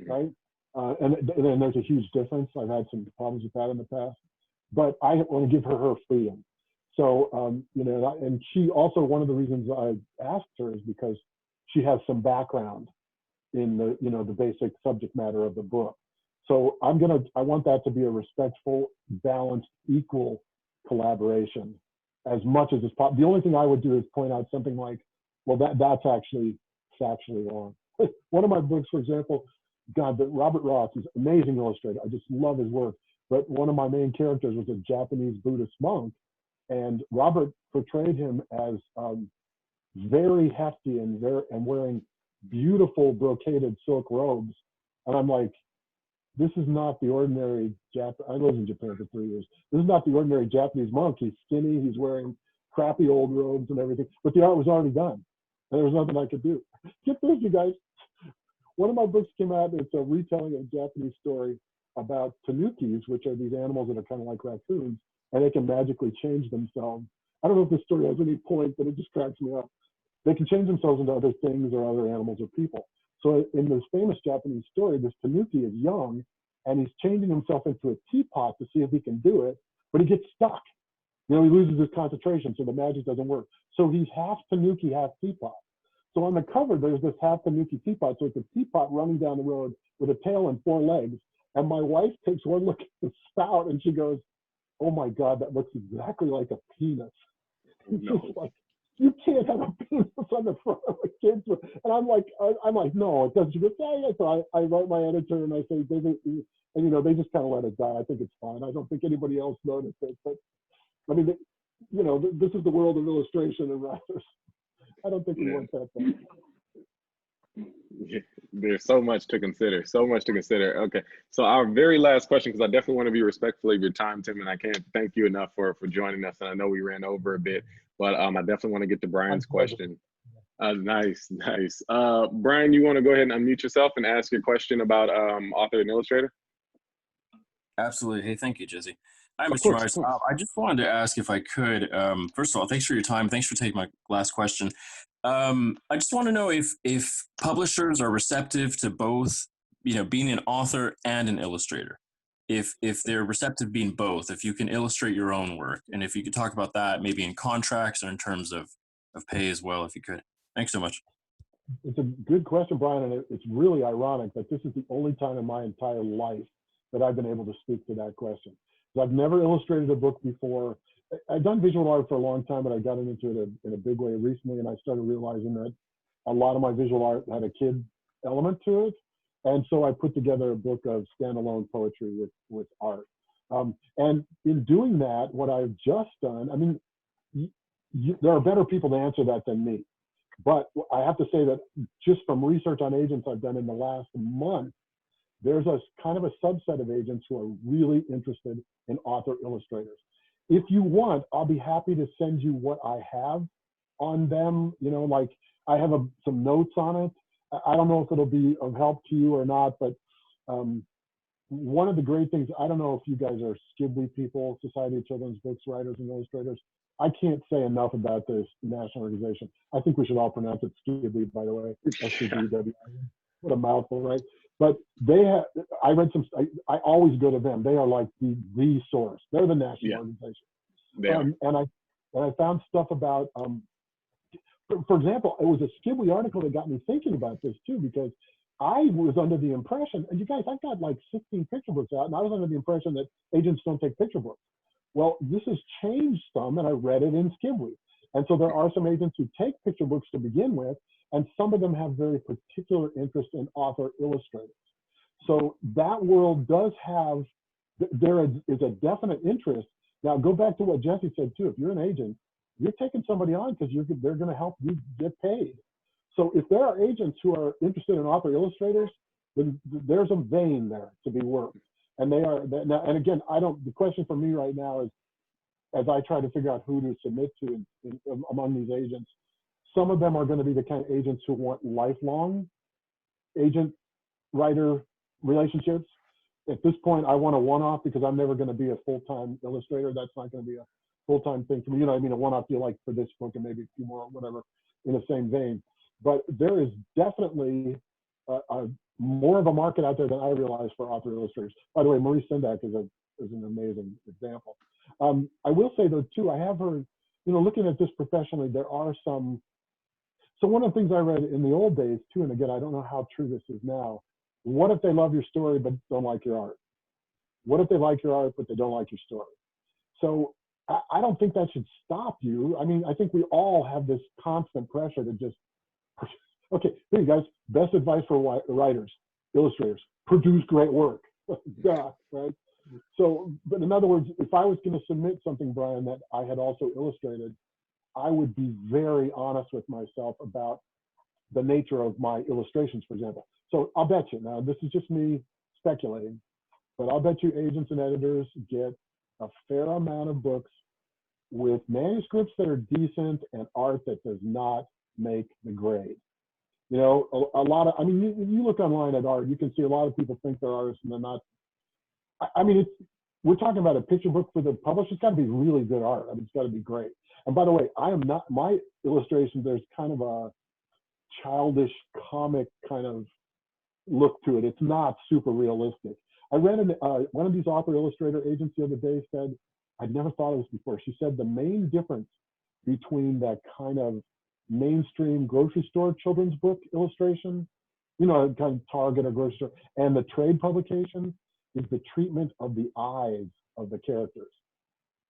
right? And there's a huge difference. I've had some problems with that in the past, but I want to give her freedom. So, you know, and she also, one of the reasons I asked her is because she has some background in the, you know, the basic subject matter of the book. So I want that to be a respectful, balanced, equal collaboration as much as it's possible. The only thing I would do is point out something like, well, that's actually factually wrong. One of my books, for example, God, but Robert Ross is an amazing illustrator. I just love his work. But one of my main characters was a Japanese Buddhist monk, and Robert portrayed him as very hefty and wearing beautiful brocaded silk robes. And I'm like, this is not the ordinary I lived in Japan for 3 years. This is not the ordinary Japanese monk. He's skinny, he's wearing crappy old robes and everything, but the art was already done. And there was nothing I could do. Get this, you guys. One of my books came out, it's a retelling of a Japanese story about tanukis, which are these animals that are kind of like raccoons, and they can magically change themselves. I don't know if this story has any point, but it just cracks me up. They can change themselves into other things or other animals or people. So in this famous Japanese story, this tanuki is young, and he's changing himself into a teapot to see if he can do it, but he gets stuck. You know, he loses his concentration, so the magic doesn't work. So he's half tanuki, half teapot. So on the cover, there's this half tanuki teapot. So it's a teapot running down the road with a tail and 4 legs. And my wife takes one look at the spout and she goes, oh my God, that looks exactly like a penis. No. Like, you can't have a penis on the front of a kid's book. And I'm like, no, it doesn't. She goes, yeah. So I write my editor and I say, and you know, they just kind of let it die. I think it's fine. I don't think anybody else noticed it. But I mean, you know, this is the world of illustration and writers. I don't think we want that thing. Yeah, there's so much to consider, so much to consider. Okay, so our very last question, because I definitely want to be respectful of your time, Tim, and I can't thank you enough for joining us. And I know we ran over a bit, but I definitely want to get to Brian's question. Nice. Brian, you want to go ahead and unmute yourself and ask your question about author and illustrator? Absolutely. Hey, thank you, Jesse. Hi, Mr. Myers. I just wanted to ask if I could, first of all, thanks for your time. Thanks for taking my last question. I just want to know if publishers are receptive to both, you know, being an author and an illustrator. If they're receptive being both, if you can illustrate your own work, and if you could talk about that maybe in contracts or in terms of pay as well, if you could. Thanks so much. It's a good question, Brian, and it's really ironic that this is the only time in my entire life that I've been able to speak to that question. I've never illustrated a book before. I've done visual art for a long time, but I got into it in a big way recently, and I started realizing that a lot of my visual art had a kid element to it. And so I put together a book of standalone poetry with art. And in doing that, what I've just done, I mean, there are better people to answer that than me. But I have to say that just from research on agents I've done in the last month, there's a kind of a subset of agents who are really interested in author illustrators. If you want, I'll be happy to send you what I have on them. You know, like I have some notes on it. I don't know if it'll be of help to you or not, but one of the great things, I don't know if you guys are SCBWI people, Society of Children's Books Writers and Illustrators. I can't say enough about this national organization. I think we should all pronounce it SCBWI, by the way, SCBWI. What a mouthful, right? But they have, I read some, I always go to them. They are like the source. They're the national organization. And I found stuff about, for example, it was a SCBWI article that got me thinking about this too, because I was under the impression, and you guys, I've got like 16 picture books out, and I was under the impression that agents don't take picture books. Well, this has changed some, and I read it in SCBWI. And so there are some agents who take picture books to begin with, and some of them have very particular interest in author illustrators. So that world does have, there is a definite interest. Now go back to what Jesse said too. If you're an agent, you're taking somebody on because they're going to help you get paid. So if there are agents who are interested in author illustrators, then there's a vein there to be worked. And they are, and again, the question for me right now is, as I try to figure out who to submit to among these agents, some of them are going to be the kind of agents who want lifelong agent-writer relationships. At this point, I want a one-off because I'm never going to be a full-time illustrator. That's not going to be a full-time thing for me. You know what I mean? A one-off deal like for this book and maybe a few more, whatever, in the same vein. But there is definitely more of a market out there than I realized for author illustrators. By the way, Marie Sendak is an amazing example. I will say though too, I have heard, you know, looking at this professionally, there are some. So one of the things I read in the old days too, and again, I don't know how true this is now. What if they love your story but don't like your art? What if they like your art but they don't like your story? So I don't think that should stop you. I mean, I think we all have this constant pressure to just, okay, here you guys, best advice for writers, illustrators, produce great work. Yeah, right? So, but in other words, if I was going to submit something, Brian, that I had also illustrated, I would be very honest with myself about the nature of my illustrations, for example. So I'll bet you, now this is just me speculating, but I'll bet you agents and editors get a fair amount of books with manuscripts that are decent and art that does not make the grade. You know, a lot of, I mean, you look online at art, you can see a lot of people think they're artists and they're not. I mean, we're talking about a picture book for the publisher. It's got to be really good art. I mean, it's got to be great. And by the way, I am not, my illustrations, there's kind of a childish comic kind of look to it. It's not super realistic. I read one of these author illustrator agents the other day said, I'd never thought of this before. She said the main difference between that kind of mainstream grocery store children's book illustration, you know, kind of Target or grocery store, and the trade publication is the treatment of the eyes of the characters.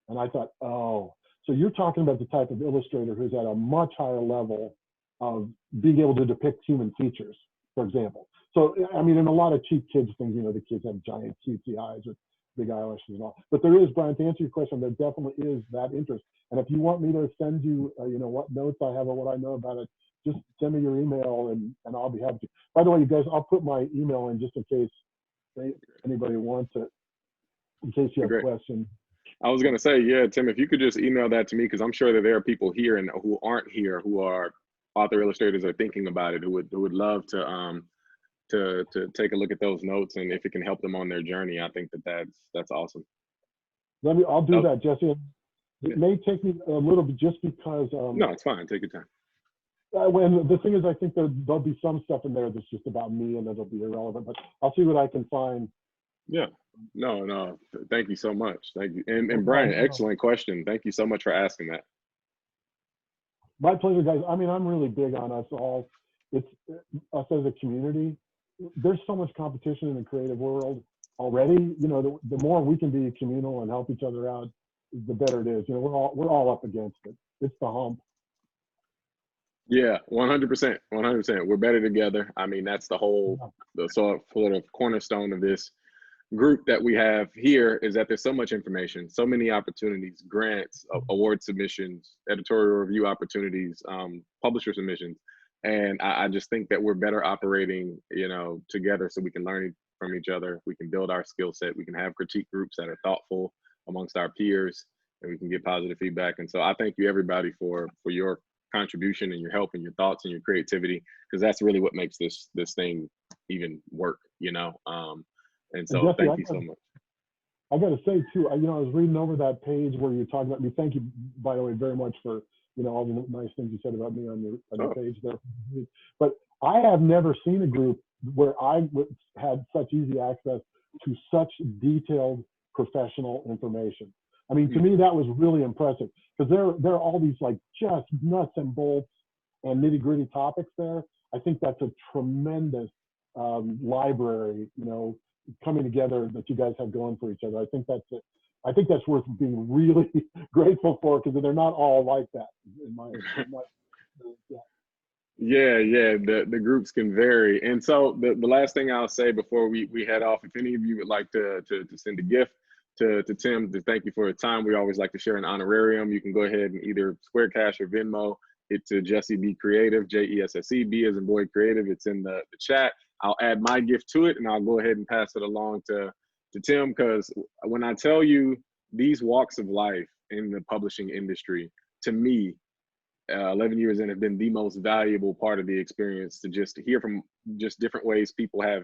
And I thought, oh, so you're talking about the type of illustrator who's at a much higher level of being able to depict human features, for example. So, I mean, in a lot of cheap kids things, you know, the kids have giant cutesy eyes with big eyelashes and all. But there is, Brian, to answer your question, there definitely is that interest. And if you want me to send you, you know, what notes I have or what I know about it, just send me your email and I'll be happy to. By the way, you guys, I'll put my email in just in case anybody wants it, in case you have questions. I was going to say, yeah, Tim, if you could just email that to me, because I'm sure that there are people here and who aren't here who are author illustrators or thinking about it, who would love to take a look at those notes, and if it can help them on their journey, I think that's awesome. I'll do that, Jesse. It may take me a little bit just because. No, it's fine. Take your time. When the thing is, I think there'll be some stuff in there that's just about me, and it'll be irrelevant. But I'll see what I can find. Yeah. No. Thank you so much. Thank you. And Brian, excellent question. Thank you so much for asking that. My pleasure, guys. I mean, I'm really big on us all. It's us as a community. There's so much competition in the creative world already. You know, the more we can be communal and help each other out, the better it is. You know, we're all up against it. It's the hump. Yeah, 100%. 100%. We're better together. I mean, that's the sort of cornerstone of this group that we have here, is that there's so much information, so many opportunities, grants, award submissions, editorial review opportunities, publisher submissions. And I just think that we're better operating, you know, together, so we can learn from each other. We can build our skill set. We can have critique groups that are thoughtful amongst our peers, and we can get positive feedback. And so I thank you, everybody, for your contribution and your help and your thoughts and your creativity, because that's really what makes this thing even work, you know. And so Jesse, thank you so much. I got to say too, you know, I was reading over that page where you're talking about me. Thank you, by the way, very much for, you know, all the nice things you said about me on your page there. But I have never seen a group where I had such easy access to such detailed professional information. I mean, to me, that was really impressive, because there are all these like just nuts and bolts and nitty gritty topics there. I think that's a tremendous library, you know, coming together that you guys have going for each other. I think that's worth being really grateful for, because they're not all like that. Yeah. The groups can vary. And so the last thing I'll say before we head off, if any of you would like to send a gift to Tim to thank you for your time, we always like to share an honorarium. You can go ahead and either Square Cash or Venmo it to Jesse B Creative, JESSE, B as in boy creative. It's in the chat. I'll add my gift to it, and I'll go ahead and pass it along to Tim, because when I tell you these walks of life in the publishing industry, to me, 11 years in have been the most valuable part of the experience, to just hear from just different ways people have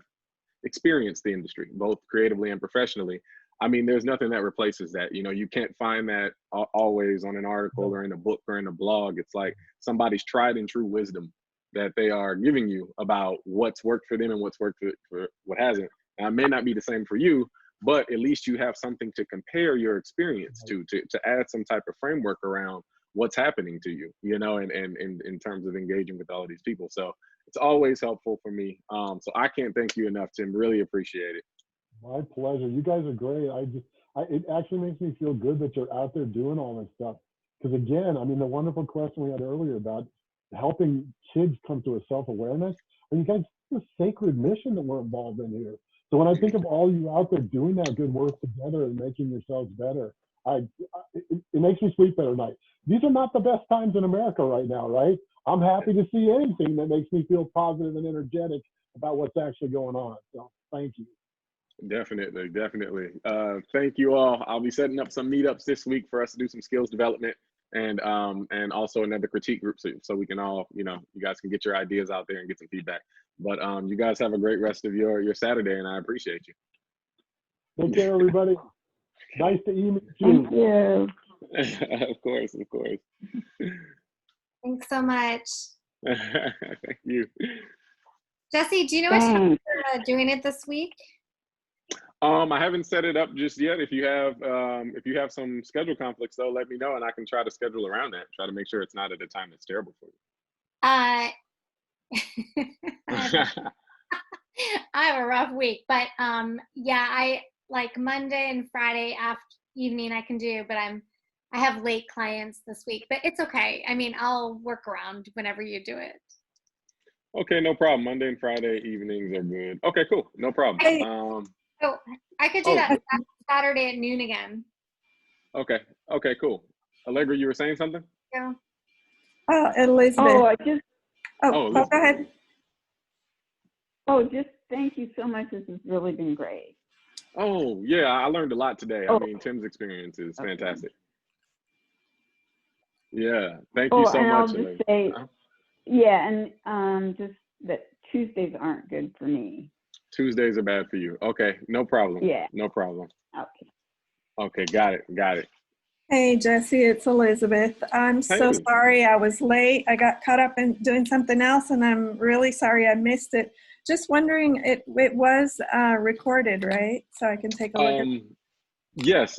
experienced the industry, both creatively and professionally. I mean, there's nothing that replaces that. You know, you can't find that always on an article or in a book or in a blog. It's like somebody's tried and true wisdom that they are giving you about what's worked for them and what's worked for what hasn't. Now, it may not be the same for you, but at least you have something to compare your experience to add some type of framework around what's happening to you, you know, and in terms of engaging with all these people. So it's always helpful for me. So I can't thank you enough, Tim. Really appreciate it. My pleasure. You guys are great. It actually makes me feel good that you're out there doing all this stuff. Because again, I mean, the wonderful question we had earlier about helping kids come to a self-awareness, and you guys, it's a sacred mission that we're involved in here. So when I think of all you out there doing that good work together and making yourselves better, it makes me sleep better at night. These are not the best times in America right now, right? I'm happy to see anything that makes me feel positive and energetic about what's actually going on. So thank you. Definitely. Thank you all. I'll be setting up some meetups this week for us to do some skills development, and also another critique group, so we can all, you know, you guys can get your ideas out there and get some feedback. But you guys have a great rest of your Saturday, and I appreciate you. Take care, everybody. Nice to email you. Thank you. Of course. Thanks so much. Thank you. Jesse, do you know what time you're doing it this week? I haven't set it up just yet. If you have some schedule conflicts, though, let me know, and I can try to schedule around that. Try to make sure it's not at a time that's terrible for you. I have a rough week, but yeah, I like Monday and Friday evening I can do, but I have late clients this week, but it's okay. I mean, I'll work around whenever you do it. Okay, no problem. Monday and Friday evenings are good. Okay, cool. No problem. So I could do that Saturday at noon again. Okay, cool. Allegra, you were saying something? Yeah. Oh, Elizabeth. Go ahead. Oh, just thank you so much. This has really been great. Oh, yeah, I learned a lot today. I mean, Tim's experience is fantastic. Yeah, thank you so much. I'll just say, yeah, and just that Tuesdays aren't good for me. Tuesdays are bad for you. Okay, no problem. Yeah. No problem. Okay. Got it. Hey, Jesse, it's Elizabeth. I'm so sorry I was late. I got caught up in doing something else, and I'm really sorry I missed it. Just wondering, it was recorded, right? So I can take a look at it. Yes.